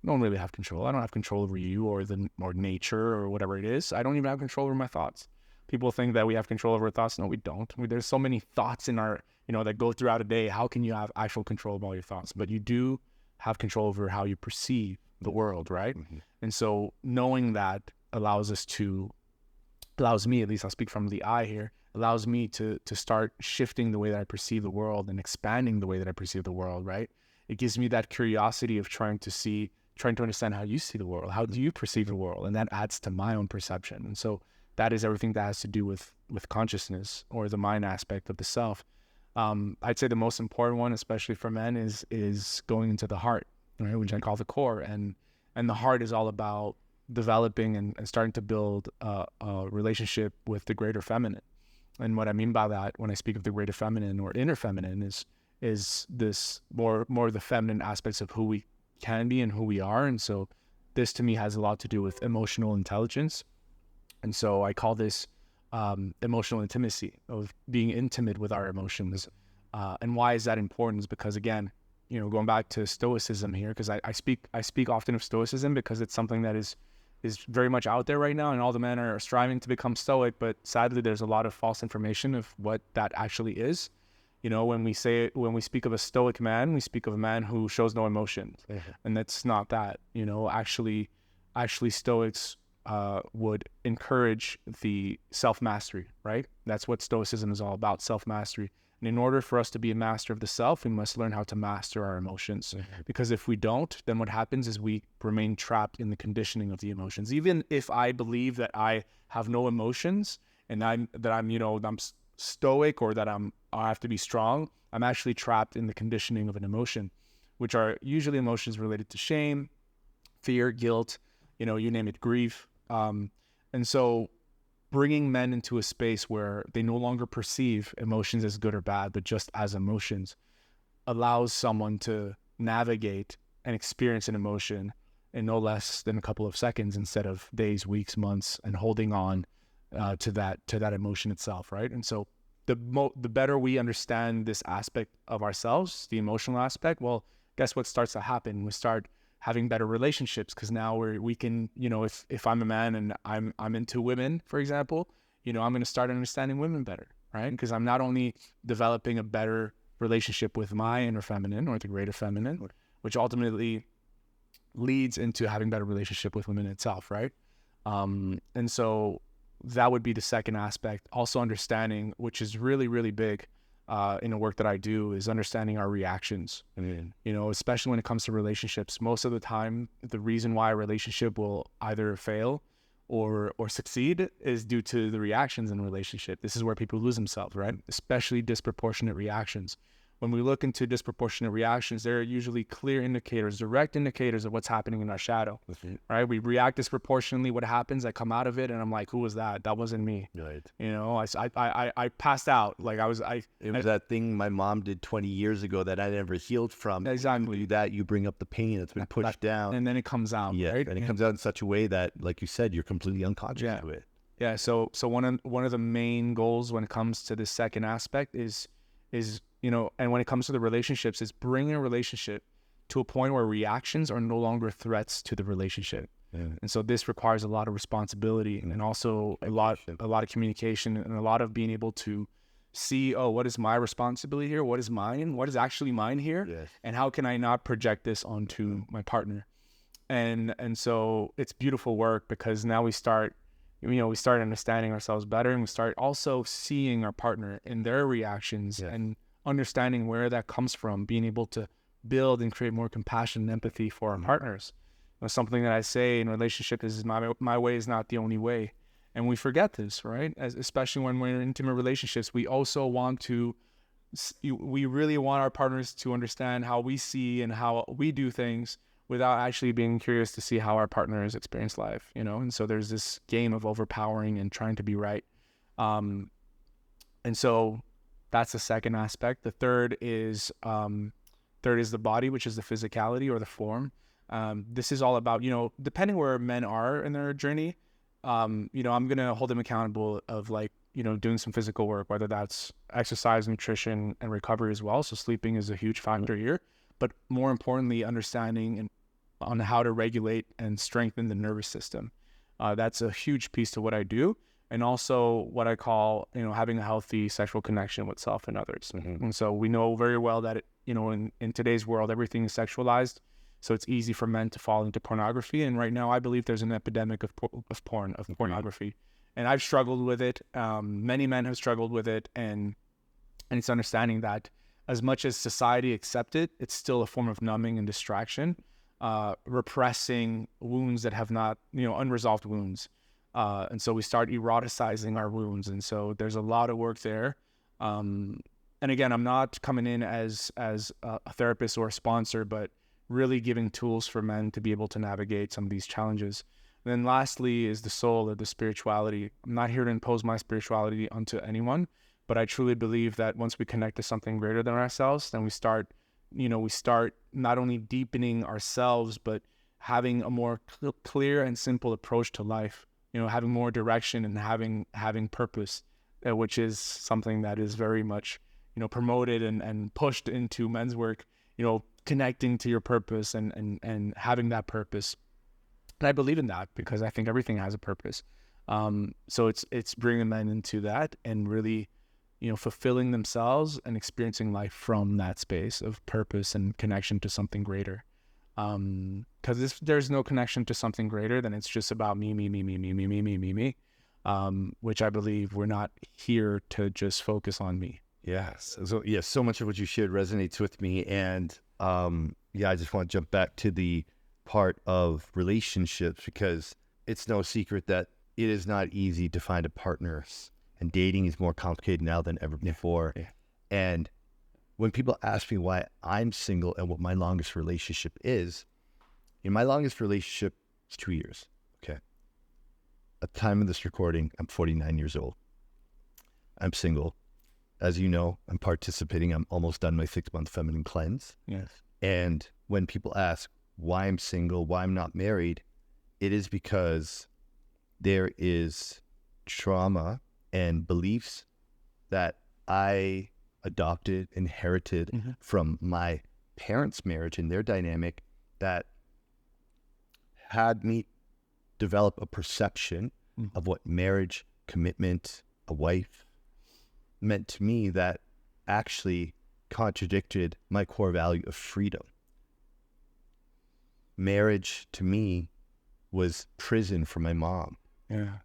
we don't really have control. I don't have control over you or nature or whatever it is. I don't even have control over my thoughts. People think that we have control over our thoughts. No, we don't. There's so many thoughts in our, that go throughout a day. How can you have actual control of all your thoughts? But you do have control over how you perceive the world, right? And so knowing that allows me, at least I'll speak from the I here, allows me to start shifting the way that I perceive the world and expanding the way that I perceive the world, right? It gives me that curiosity of trying to understand how you see the world. How do you perceive the world? And that adds to my own perception. And so that is everything that has to do with consciousness, or the mind aspect of the self. I'd say the most important one, especially for men, is going into the heart, right? Which I call the core. And the heart is all about developing and starting to build a relationship with the greater feminine. And what I mean by that, when I speak of the greater feminine or inner feminine, is this more the feminine aspects of who we can be and who we are. And so this to me has a lot to do with emotional intelligence. And so I call this emotional intimacy, of being intimate with our emotions. And why is that important? Is because, again, going back to Stoicism here, because I speak often of Stoicism because it's something that is very much out there right now, and all the men are striving to become Stoic, but sadly there's a lot of false information of what that actually is. When we speak of a Stoic man, we speak of a man who shows no emotion, and that's not that. Actually Stoics would encourage the self-mastery, right? That's what Stoicism is all about, self-mastery. And in order for us to be a master of the self, we must learn how to master our emotions. Because if we don't, then what happens is we remain trapped in the conditioning of the emotions. Even if I believe that I have no emotions and I'm stoic, or that I have to be strong, I'm actually trapped in the conditioning of an emotion, which are usually emotions related to shame, fear, guilt, you name it, grief. And so bringing men into a space where they no longer perceive emotions as good or bad, but just as emotions, allows someone to navigate and experience an emotion in no less than a couple of seconds instead of days, weeks, months, and holding on to that emotion itself, right? And so the better we understand this aspect of ourselves, the emotional aspect, well, guess what starts to happen? We start having better relationships, because now we can, if I'm a man and I'm into women, for example, I'm going to start understanding women better, right? Because I'm not only developing a better relationship with my inner feminine, or the greater feminine, which ultimately leads into having better relationship with women itself, right? And so that would be the second aspect. Also understanding, which is really, really big in the work that I do, is understanding our reactions. Especially when it comes to relationships. Most of the time, the reason why a relationship will either fail or succeed is due to the reactions in a relationship. This is where people lose themselves, right? Especially disproportionate reactions. When we look into disproportionate reactions, there are usually clear indicators, direct indicators of what's happening in our shadow, right? We react disproportionately. What happens? I come out of it and I'm like, who was that? That wasn't me. Right. I passed out. Like it was that thing my mom did 20 years ago that I never healed from. Exactly. You do that, you bring up the pain that's been pushed down. And then it comes out, right? And it comes out in such a way that, like you said, you're completely unconscious to it. Yeah. So one of the main goals when it comes to this second aspect is and when it comes to the relationships, is bringing a relationship to a point where reactions are no longer threats to the relationship. And so this requires a lot of responsibility and also a lot of communication and a lot of being able to see, what is my responsibility here? What is mine? What is actually mine here? And how can I not project this onto my partner? And so it's beautiful work, because now we start understanding ourselves better, and we start also seeing our partner in their reactions and understanding where that comes from, being able to build and create more compassion and empathy for our partners. Something that I say in relationship is my way is not the only way. And we forget this, right? Especially when we're in intimate relationships, we really want our partners to understand how we see and how we do things, without actually being curious to see how our partners experience life, And so there's this game of overpowering and trying to be right. And so that's the second aspect. The third is the body, which is the physicality or the form. This is all about, depending where men are in their journey, I'm going to hold them accountable of doing some physical work, whether that's exercise, nutrition, and recovery as well. So sleeping is a huge factor here, but more importantly, understanding on how to regulate and strengthen the nervous system. That's a huge piece to what I do. And also what I call, having a healthy sexual connection with self and others. And so we know very well that, in today's world, everything is sexualized. So it's easy for men to fall into pornography. And right now, I believe there's an epidemic of pornography. And I've struggled with it. Many men have struggled with it. And it's understanding that as much as society accepts it, it's still a form of numbing and distraction, repressing wounds that have not, unresolved wounds. And so we start eroticizing our wounds. And so there's a lot of work there. And again, I'm not coming in as a therapist or a sponsor, but really giving tools for men to be able to navigate some of these challenges. And then lastly is the soul or the spirituality. I'm not here to impose my spirituality onto anyone, but I truly believe that once we connect to something greater than ourselves, then we start not only deepening ourselves, but having a more clear and simple approach to life. having more direction and having purpose, which is something that is very much, promoted and pushed into men's work, connecting to your purpose and having that purpose. And I believe in that because I think everything has a purpose. So it's bringing men into that and really, fulfilling themselves and experiencing life from that space of purpose and connection to something greater. Because if there's no connection to something greater, then it's just about me, which I believe we're not here to just focus on me. Yes. So so much of what you shared resonates with me. And I just want to jump back to the part of relationships, because it's no secret that it is not easy to find a partner, and dating is more complicated now than ever before. Yeah. And when people ask me why I'm single and what my longest relationship is, my longest relationship is 2 years. Okay. At the time of this recording, I'm 49 years old. I'm single. As you know, I'm participating. I'm almost done my 6-month feminine cleanse. Yes. And when people ask why I'm single, why I'm not married, it is because there is trauma and beliefs that I adopted, inherited from my parents' marriage and their dynamic that had me develop a perception of what marriage, commitment, a wife meant to me that actually contradicted my core value of freedom. Marriage to me was prison for my mom. Yeah.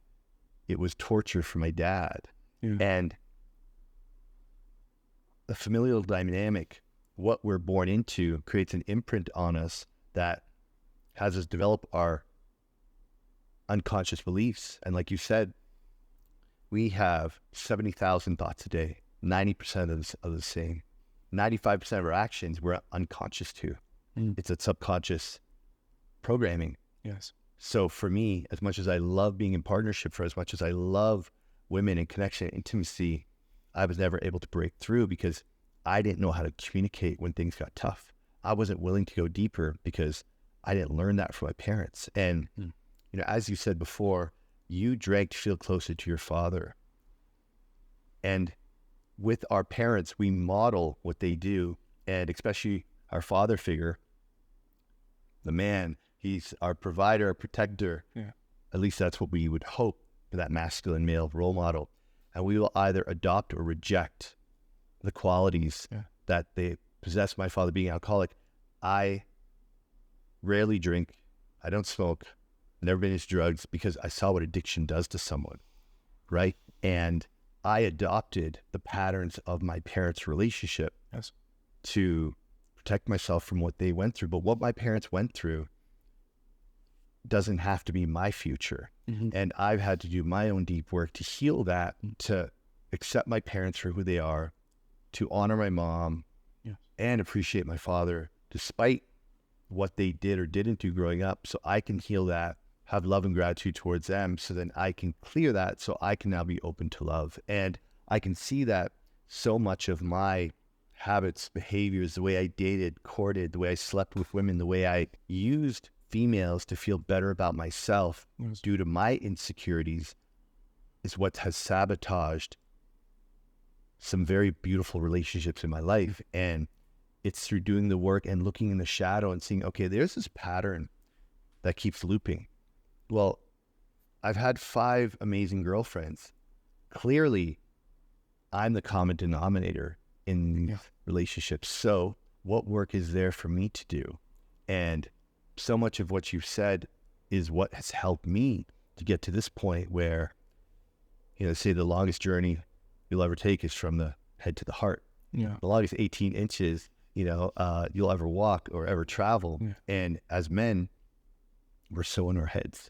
It was torture for my dad. Yeah. And the familial dynamic, what we're born into, creates an imprint on us that has us develop our unconscious beliefs. And like you said, we have 70,000 thoughts a day. 90% of the same. 95% of our actions we're unconscious to. It's a subconscious programming. Yes. So for me, as much as I love being in partnership, for as much as I love women and connection and intimacy, I was never able to break through because I didn't know how to communicate when things got tough. I wasn't willing to go deeper because I didn't learn that from my parents. And, as you said before, you drank to feel closer to your father. And with our parents, we model what they do. And especially our father figure, the man, he's our provider, our protector. Yeah. At least that's what we would hope for that masculine male role model. And we will either adopt or reject the qualities that they possess. My father being an alcoholic, I rarely drink. I don't smoke. Never been into drugs because I saw what addiction does to someone, right? And I adopted the patterns of my parents' relationship to protect myself from what they went through. But what my parents went through doesn't have to be my future. And I've had to do my own deep work to heal that, to accept my parents for who they are, to honor my mom and appreciate my father despite what they did or didn't do growing up, so I can heal that, have love and gratitude towards them, so then I can clear that so I can now be open to love. And I can see that so much of my habits, behaviors, the way I dated, courted, the way I slept with women, the way I used females to feel better about myself due to my insecurities is what has sabotaged some very beautiful relationships in my life. And it's through doing the work and looking in the shadow and seeing, okay, there's this pattern that keeps looping. Well, I've had 5 amazing girlfriends. Clearly, I'm the common denominator in these relationships. So what work is there for me to do? And so much of what you've said is what has helped me to get to this point where, say the longest journey you'll ever take is from the head to the heart. The longest 18 inches, you'll ever walk or ever travel. And as men, we're so in our heads.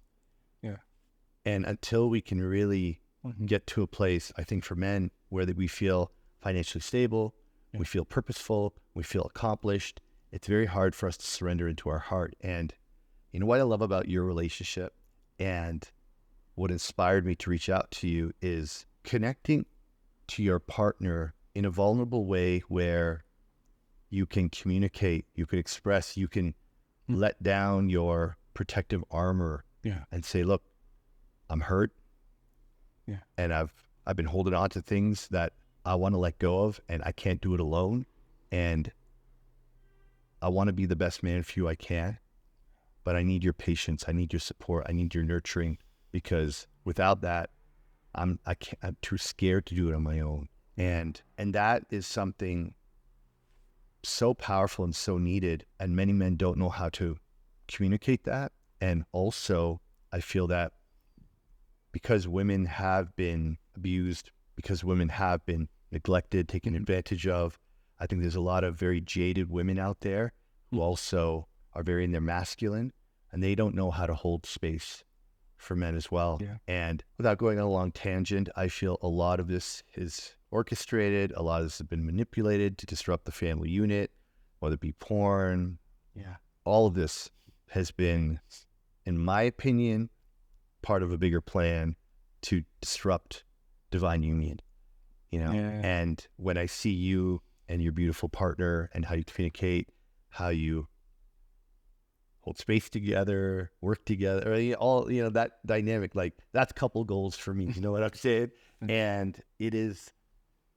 And until we can really get to a place, I think for men, where we feel financially stable, we feel purposeful, we feel accomplished, it's very hard for us to surrender into our heart. And what I love about your relationship and what inspired me to reach out to you is connecting to your partner in a vulnerable way where you can communicate, you can express, you can let down your protective armor and say, look, I'm hurt. Yeah. And I've been holding on to things that I want to let go of, and I can't do it alone. And I want to be the best man for you I can, but I need your patience. I need your support. I need your nurturing, because without that, I'm too scared to do it on my own. And that is something so powerful and so needed. And many men don't know how to communicate that. And also, I feel that because women have been abused, because women have been neglected, taken advantage of, I think there's a lot of very jaded women out there who also are very in their masculine, and they don't know how to hold space for men as well. Yeah. And without going on a long tangent, I feel a lot of this is orchestrated. A lot of this has been manipulated to disrupt the family unit, whether it be porn. Yeah. All of this has been, in my opinion, part of a bigger plan to disrupt divine union, Yeah. And when I see you and your beautiful partner and how you communicate, how you hold space together, work together, all, that dynamic, like that's couple goals for me, you know what I'm saying? And it is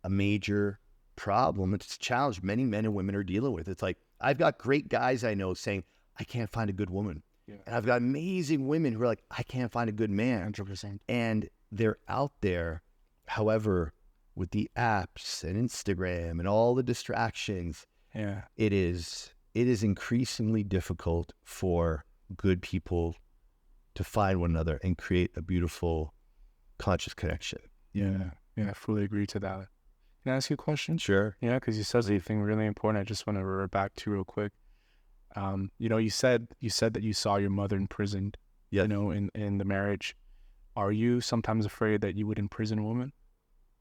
a major problem. It's a challenge many men and women are dealing with. It's like, I've got great guys I know saying, I can't find a good woman. Yeah. And I've got amazing women who are like, I can't find a good man. 100%. And they're out there. However, with the apps and Instagram and all the distractions, Yeah. it is increasingly difficult for good people to find one another and create a beautiful, conscious connection. Yeah. Yeah. I fully agree to that. Can I ask you a question? Sure. Yeah, because you said something really important. I just want to revert back to real quick. You said that you saw your mother imprisoned. Yeah. In the marriage. Are you sometimes afraid that you would imprison a woman?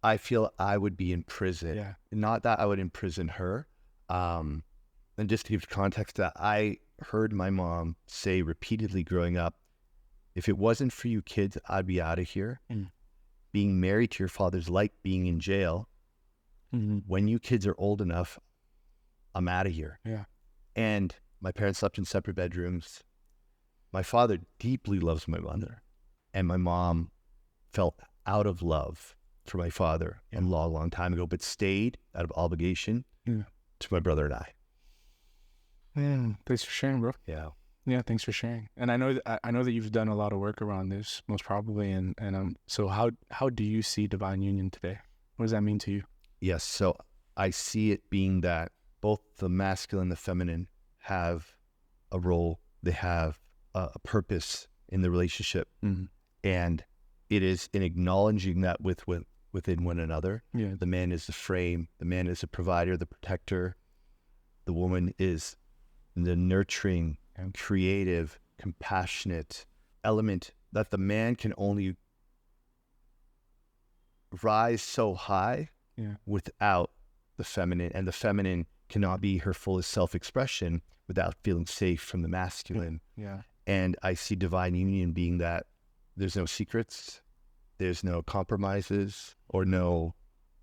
I feel I would be in prison. Yeah. Not that I would imprison her. And just to give context, that I heard my mom say repeatedly growing up, if it wasn't for you kids, I'd be out of here. Being married to your father's like being in jail. Mm-hmm. When you kids are old enough, I'm out of here. Yeah. And my parents slept in separate bedrooms. My father deeply loves my mother. And my mom felt out of love for my father a long time ago, but stayed out of obligation to my brother and I. Thanks for sharing, bro. Yeah. Yeah, thanks for sharing. And I know that you've done a lot of work around this, most probably. And so how do you see divine union today? What does that mean to you? Yes. So I see it being that both the masculine and the feminine have a role. They have a purpose in the relationship. Mm-hmm. And it is in acknowledging that within one another. Yeah. The man is the frame. The man is the provider, the protector. The woman is the nurturing, creative, compassionate element that the man can only rise so high without the feminine, and the feminine cannot be her fullest self-expression without feeling safe from the masculine. Yeah. And I see divine union being that there's no secrets, there's no compromises, or no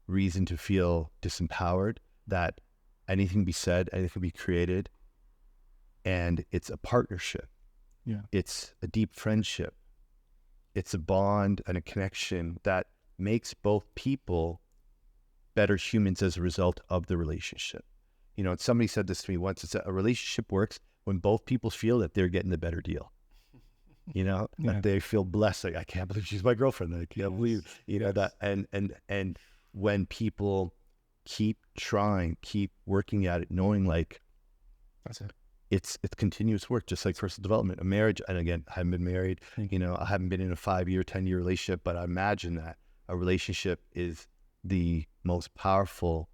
reason to feel disempowered, that anything can be said, anything can be created, and it's a partnership. Yeah. It's a deep friendship. It's a bond and a connection that makes both people better humans as a result of the relationship. And somebody said this to me once, it's a relationship works when both people feel that they're getting the better deal. That they feel blessed. Like, I can't believe she's my girlfriend. I can't believe, that. And when people keep trying, keep working at it, knowing like, that's it. It's continuous work, just like personal development, a marriage. And again, I haven't been married, I haven't been in a 5-year, 10-year relationship, but I imagine that a relationship is the most powerful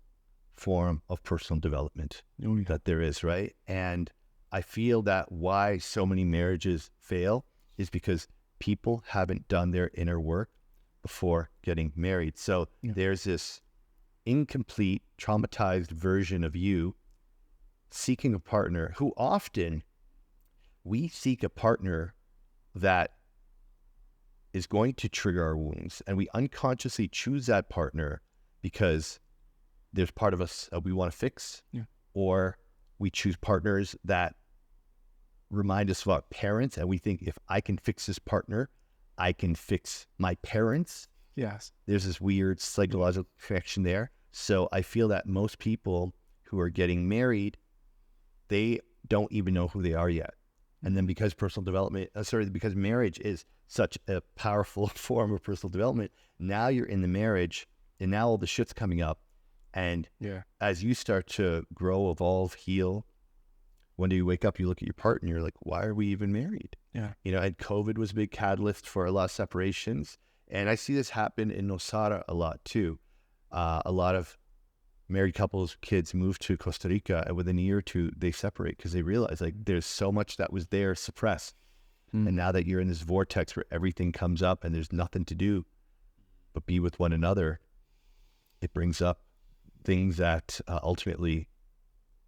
form of personal development that there is, right? And I feel that why so many marriages fail is because people haven't done their inner work before getting married. So there's this incomplete, traumatized version of you seeking a partner who often we seek a partner that is going to trigger our wounds, and we unconsciously choose that partner because there's part of us we want to fix, or we choose partners that remind us of our parents, and we think if I can fix this partner, I can fix my parents. Yes. There's this weird psychological connection there. So I feel that most people who are getting married, they don't even know who they are yet. And then because because marriage is such a powerful form of personal development, now you're in the marriage and now all the shit's coming up. And as you start to grow, evolve, heal, one day you wake up, you look at your partner, you're like, why are we even married? Yeah. You know, and COVID was a big catalyst for a lot of separations. And I see this happen in Nosara a lot too. A lot of married couples, kids move to Costa Rica, and within a year or two, they separate because they realize like there's so much that was there suppressed. And now that you're in this vortex where everything comes up and there's nothing to do but be with one another, it brings up things that ultimately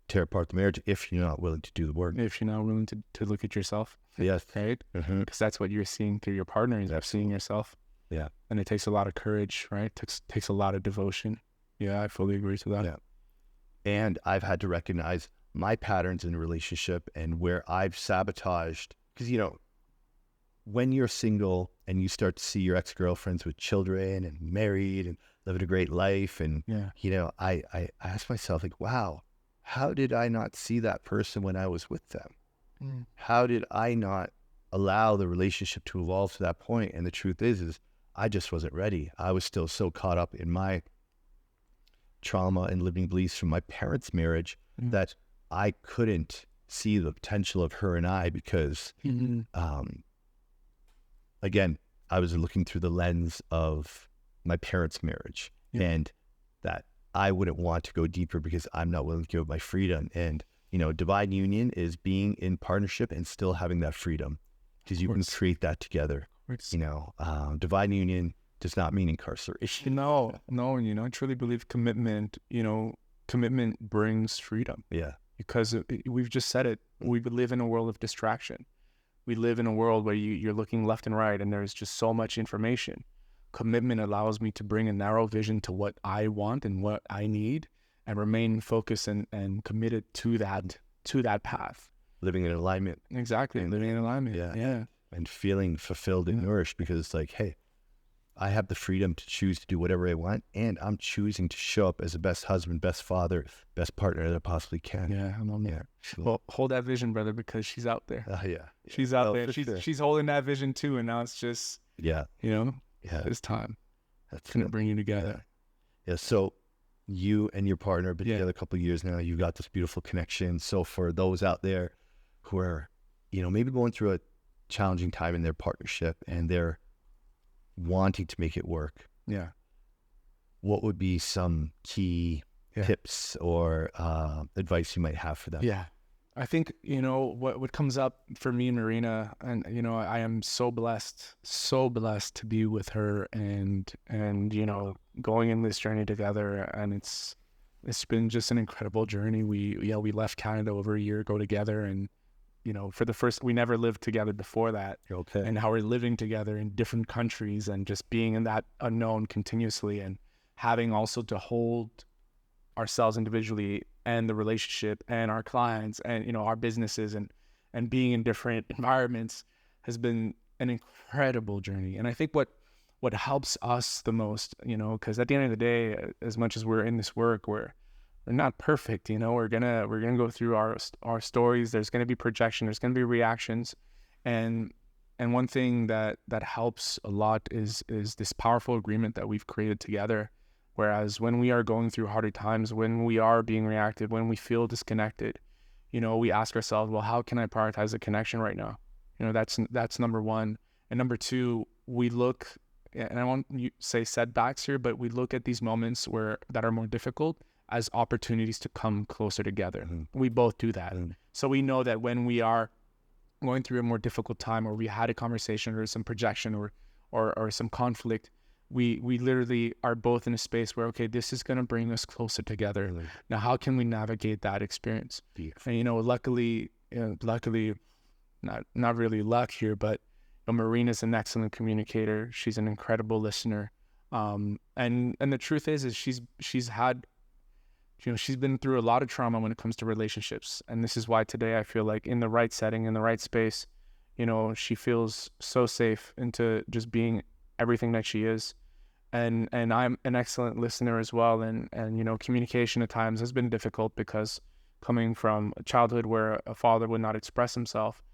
tear apart the marriage if you're not willing to do the work. If you're not willing to look at yourself. Yes. Right? Because that's what you're seeing through your partner, is seeing yourself. Yeah. And it takes a lot of courage, right? Takes a lot of devotion. Yeah, I fully agree to that. Yeah. And I've had to recognize my patterns in a relationship and where I've sabotaged, because, you know, when you're single and you start to see your ex-girlfriends with children and married and living a great life, and, you know, I ask myself, like, wow, how did I not see that person when I was with them? How did I not allow the relationship to evolve to that point? And the truth is I just wasn't ready. I was still so caught up in my trauma and limiting beliefs from my parents' marriage that I couldn't see the potential of her and I because, again, I was looking through the lens of my parents' marriage and that I wouldn't want to go deeper because I'm not willing to give up my freedom. And, you know, divine union is being in partnership and still having that freedom because you can create that together. You know, divine union does not mean incarceration. No, you know, I truly believe commitment brings freedom. Yeah. Because we've just said it, we live in a world of distraction. We live in a world where you're looking left and right and there's just so much information. Commitment allows me to bring a narrow vision to what I want and what I need and remain focused and committed to that path. Living in alignment. Exactly, living in alignment. Yeah. And feeling fulfilled and nourished because it's like, hey, I have the freedom to choose to do whatever I want, and I'm choosing to show up as the best husband, best father, best partner that I possibly can. Yeah, I'm on there. Well, hold that vision, brother, because she's out there. She's out there. She's holding that vision too, and now it's just, you know, it's time. That's gonna bring you together. Yeah. So you and your partner have been together a couple of years now. You've got this beautiful connection. So for those out there who are, you know, maybe going through a challenging time in their partnership and they're wanting to make it work, what would be some key tips or advice you might have for them? I think, you know, what comes up for me and Marina, and, you know, I am so blessed to be with her and, you know, going in this journey together. And it's been just an incredible journey. We left Canada over a year ago together, and, you know, we never lived together before that. Okay. And how we're living together in different countries and just being in that unknown continuously, and having also to hold ourselves individually and the relationship and our clients and, you know, our businesses and being in different environments has been an incredible journey. And I think what helps us the most, you know, because at the end of the day, as much as we're in this work, we're not perfect, you know, we're gonna go through our stories. There's gonna be projection, there's gonna be reactions, and one thing that helps a lot is this powerful agreement that we've created together. Whereas when we are going through harder times, when we are being reactive, when we feel disconnected, you know, we ask ourselves, well, how can I prioritize the connection right now? You know, that's number one. And number two, we look, and I won't say setbacks here, but we look at these moments that are more difficult as opportunities to come closer together. We both do that. So we know that when we are going through a more difficult time, or we had a conversation or some projection or some conflict, we literally are both in a space where, okay, this is going to bring us closer together. Now, how can we navigate that experience? And, you know, luckily, not really luck here, but, you know, Marina's an excellent communicator. She's an incredible listener. And the truth is she's had, you know, she's been through a lot of trauma when it comes to relationships. And this is why today I feel like in the right setting, in the right space, you know, she feels so safe into just being everything that she is. And I'm an excellent listener as well. And you know, communication at times has been difficult because coming from a childhood where a father would not express himself,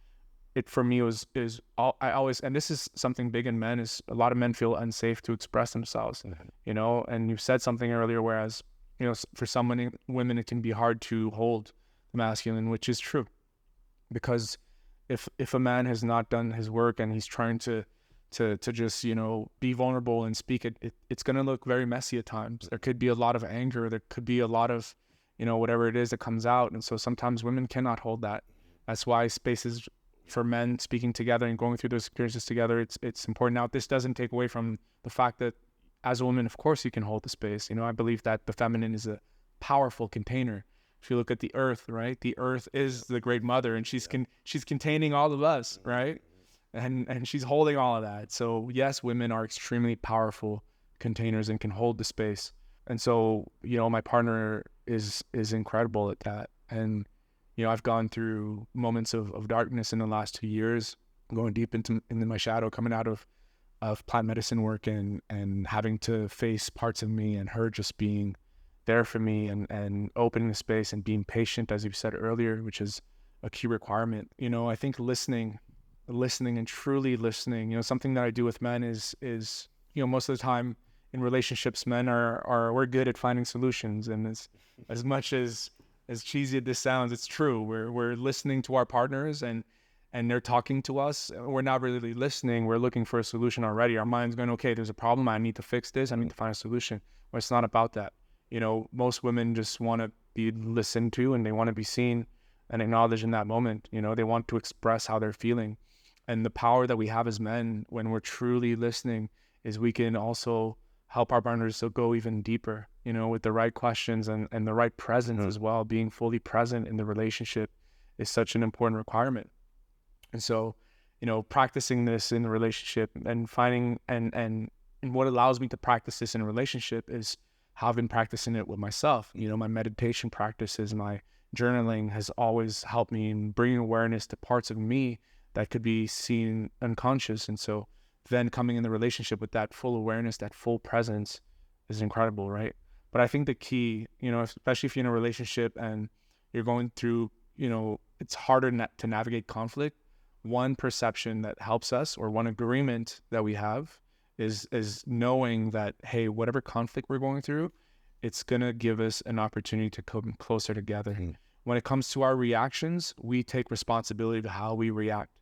it for me I always, and this is something big in men, is a lot of men feel unsafe to express themselves, you know. And you said something earlier, whereas, you know, for some women it can be hard to hold the masculine, which is true, because if a man has not done his work and he's trying to just, you know, be vulnerable and speak, it's going to look very messy at times. There could be a lot of anger, there could be a lot of, you know, whatever it is that comes out. And so sometimes women cannot hold that. That's why spaces for men speaking together and going through those experiences together, it's important. Now, this doesn't take away from the fact that as a woman, of course, you can hold the space. You know, I believe that the feminine is a powerful container. If you look at the earth, right, the earth is the great mother, and she's containing all of us, right? And she's holding all of that. So yes, women are extremely powerful containers and can hold the space. And so, you know, my partner is incredible at that. And, you know, I've gone through moments of darkness in the last 2 years, going deep into my shadow, coming out of plant medicine work and having to face parts of me, and her just being there for me and opening the space and being patient, as you said earlier, which is a key requirement. You know, I think listening and truly listening, you know, something that I do with men is, you know, most of the time in relationships, men we're good at finding solutions. And as much as cheesy as this sounds, it's true. We're listening to our partners and they're talking to us. We're not really listening. We're looking for a solution already. Our mind's going, okay, there's a problem. I need to fix this. I need to find a solution. But it's not about that. You know, most women just want to be listened to, and they want to be seen and acknowledged in that moment. You know, they want to express how they're feeling. And the power that we have as men when we're truly listening is we can also help our partners to go even deeper, you know, with the right questions and the right presence as well. Being fully present in the relationship is such an important requirement. And so, you know, practicing this in the relationship and finding and what allows me to practice this in a relationship is how I've been practicing it with myself. You know, my meditation practices, my journaling has always helped me in bringing awareness to parts of me that could be seen unconscious. And so then coming in the relationship with that full awareness, that full presence is incredible, right? But I think the key, you know, especially if you're in a relationship and you're going through, you know, it's harder to navigate conflict. One perception that helps us, or one agreement that we have, is knowing that, hey, whatever conflict we're going through, it's going to give us an opportunity to come closer together. When it comes to our reactions, we take responsibility to how we react,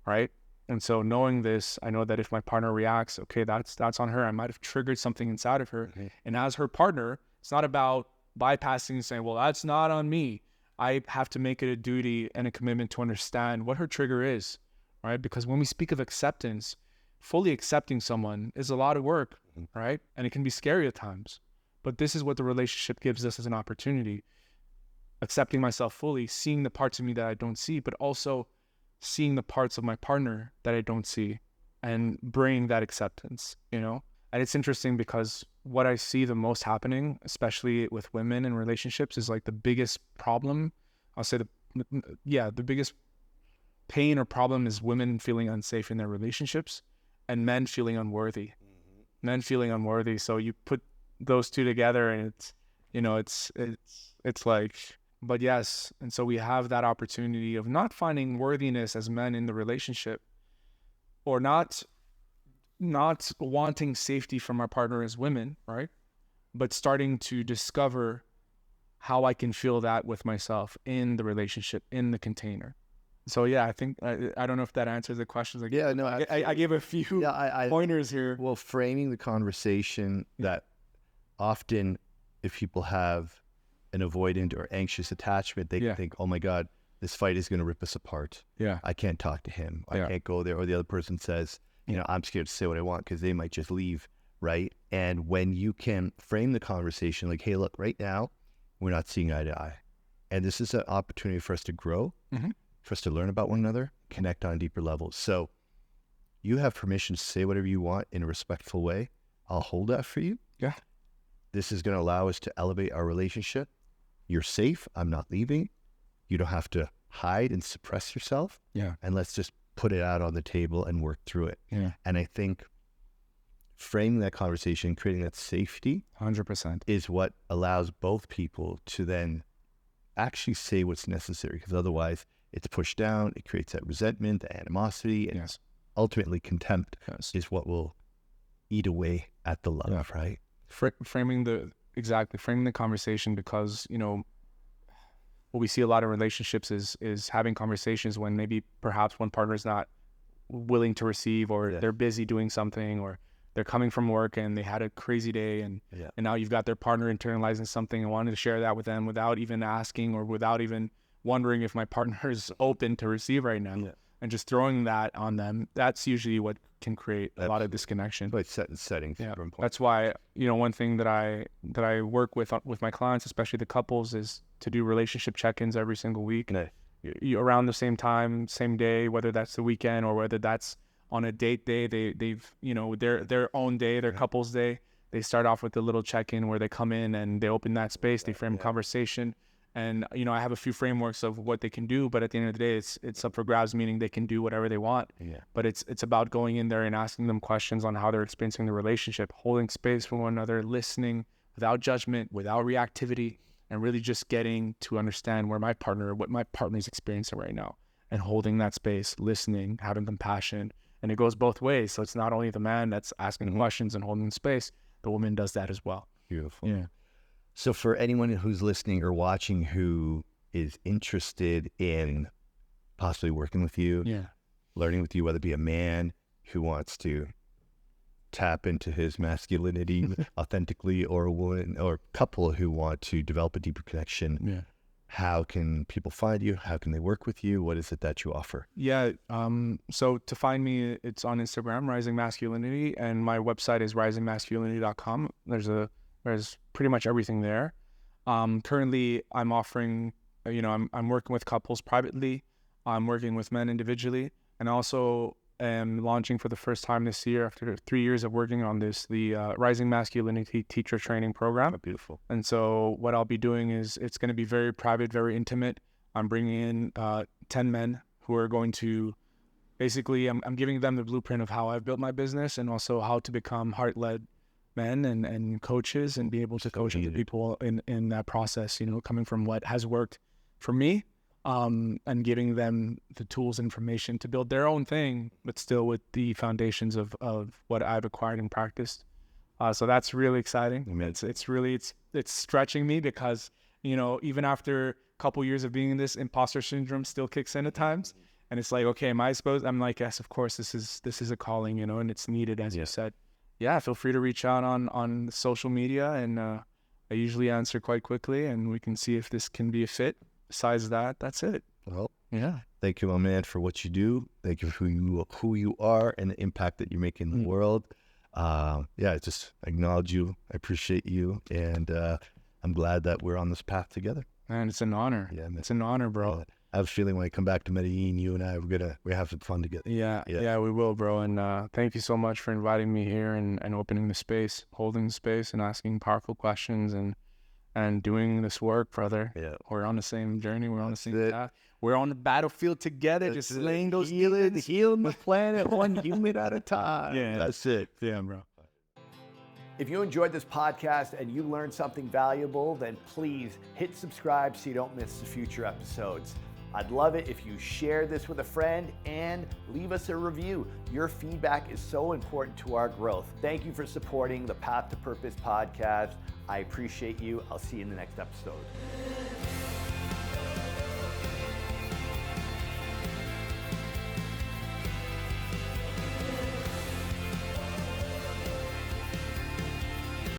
right? And so knowing this, I know that if my partner reacts, okay, that's on her. I might have triggered something inside of her. And as her partner, it's not about bypassing and saying, well, that's not on me. I have to make it a duty and a commitment to understand what her trigger is, right? Because when we speak of acceptance, fully accepting someone is a lot of work, right? And it can be scary at times. But this is what the relationship gives us as an opportunity. Accepting myself fully, seeing the parts of me that I don't see, but also seeing the parts of my partner that I don't see, and bringing that acceptance, you know? And it's interesting because what I see the most happening, especially with women in relationships, is like the biggest problem. I'll say the biggest pain or problem is women feeling unsafe in their relationships and men feeling unworthy. Men feeling unworthy. So you put those two together and it's, you know, it's like, but yes. And so we have that opportunity of not finding worthiness as men in the relationship, or not wanting safety from our partner as women, right? But starting to discover how I can feel that with myself in the relationship, in the container. So yeah, I think, I don't know if that answers the questions. Like, Yeah, no, I gave a few pointers here. Well, framing the conversation that often if people have an avoidant or anxious attachment, they can think, oh my God, this fight is going to rip us apart. Yeah. I can't talk to him. I can't go there. Or the other person says, you know, I'm scared to say what I want because they might just leave, right? And when you can frame the conversation like, hey, look, right now, we're not seeing eye to eye. And this is an opportunity for us to grow, for us to learn about one another, connect on deeper levels. So you have permission to say whatever you want in a respectful way. I'll hold that for you. Yeah. This is going to allow us to elevate our relationship. You're safe. I'm not leaving. You don't have to hide and suppress yourself. Yeah. And let's just put it out on the table and work through it. Yeah. And I think framing that conversation, creating that safety 100% is what allows both people to then actually say what's necessary, because otherwise it's pushed down, it creates that resentment, the animosity, and Yes. ultimately contempt Yes. is what will eat away at the love, Yeah. right? Framing the conversation, because, you know, what we see a lot in relationships is having conversations when maybe perhaps one partner is not willing to receive, or Yeah. they're busy doing something, or they're coming from work and they had a crazy day, and Yeah. and now you've got their partner internalizing something and wanting to share that with them without even asking, or without even wondering if my partner is open to receive right now. Yeah. And just throwing that on them, that's usually what can create a lot of Absolutely. disconnection. But settings. Yeah, are important. that's why, you know, one thing that I work with my clients, especially the couples, is to do relationship check-ins every single week. Nice. Around the same time, same day, whether that's the weekend or whether that's on a date day. They've you know, their own day, their couples day. They start off with a little check-in where they come in and they open that space, they frame conversation. And, you know, I have a few frameworks of what they can do, but at the end of the day, it's up for grabs, meaning they can do whatever they want. Yeah. But it's about going in there and asking them questions on how they're experiencing the relationship, holding space for one another, listening without judgment, without reactivity, and really just getting to understand what my partner is experiencing right now, and holding that space, listening, having compassion. And it goes both ways. So it's not only the man that's asking questions and holding space, the woman does that as well. Beautiful. Yeah. So for anyone who's listening or watching who is interested in possibly working with you, Yeah. learning with you, whether it be a man who wants to tap into his masculinity authentically, or a woman or a couple who want to develop a deeper connection, Yeah. how can people find you? How can they work with you? What is it that you offer? Yeah. So to find me, it's on Instagram, Rising Masculinity, and my website is risingmasculinity.com. There's pretty much everything there. Currently, I'm offering, you know, I'm working with couples privately. I'm working with men individually, and also am launching for the first time this year, after 3 years of working on this, the Rising Masculinity Teacher Training Program. Beautiful. And so what I'll be doing is, it's going to be very private, very intimate. I'm bringing in 10 men who are going to, basically, I'm giving them the blueprint of how I've built my business, and also how to become heart-led men and coaches, and be able to coach other people in that process, you know, coming from what has worked for me, and giving them the tools and information to build their own thing, but still with the foundations of what I've acquired and practiced. So that's really exciting. I mean, It's stretching me, because, you know, even after a couple years of being in this, imposter syndrome still kicks in at times. And it's like, okay, am I supposed? I'm like, yes, of course, this is a calling, you know, and it's needed, as you said. Yeah, feel free to reach out on social media, and I usually answer quite quickly, and we can see if this can be a fit. Besides that, that's it. Well, Yeah. thank you, my man, for what you do. Thank you for who you are and the impact that you make in the world. I just acknowledge you. I appreciate you, and I'm glad that we're on this path together. Man, it's an honor. Yeah, man. It's an honor, bro. I have a feeling when I come back to Medellin, you and I we have some fun together. Yeah, we will, bro. And thank you so much for inviting me here, and opening the space, holding the space, and asking powerful questions, and doing this work, brother. Yeah. We're on the same journey. We're on the same it. path. We're on the battlefield together, just slaying those healing, demons. the planet one human at a time. Yeah. That's it. Yeah, bro. If you enjoyed this podcast and you learned something valuable, then please hit subscribe so you don't miss the future episodes. I'd love it if you share this with a friend and leave us a review. Your feedback is so important to our growth. Thank you for supporting the Path to Purpose podcast. I appreciate you. I'll see you in the next episode.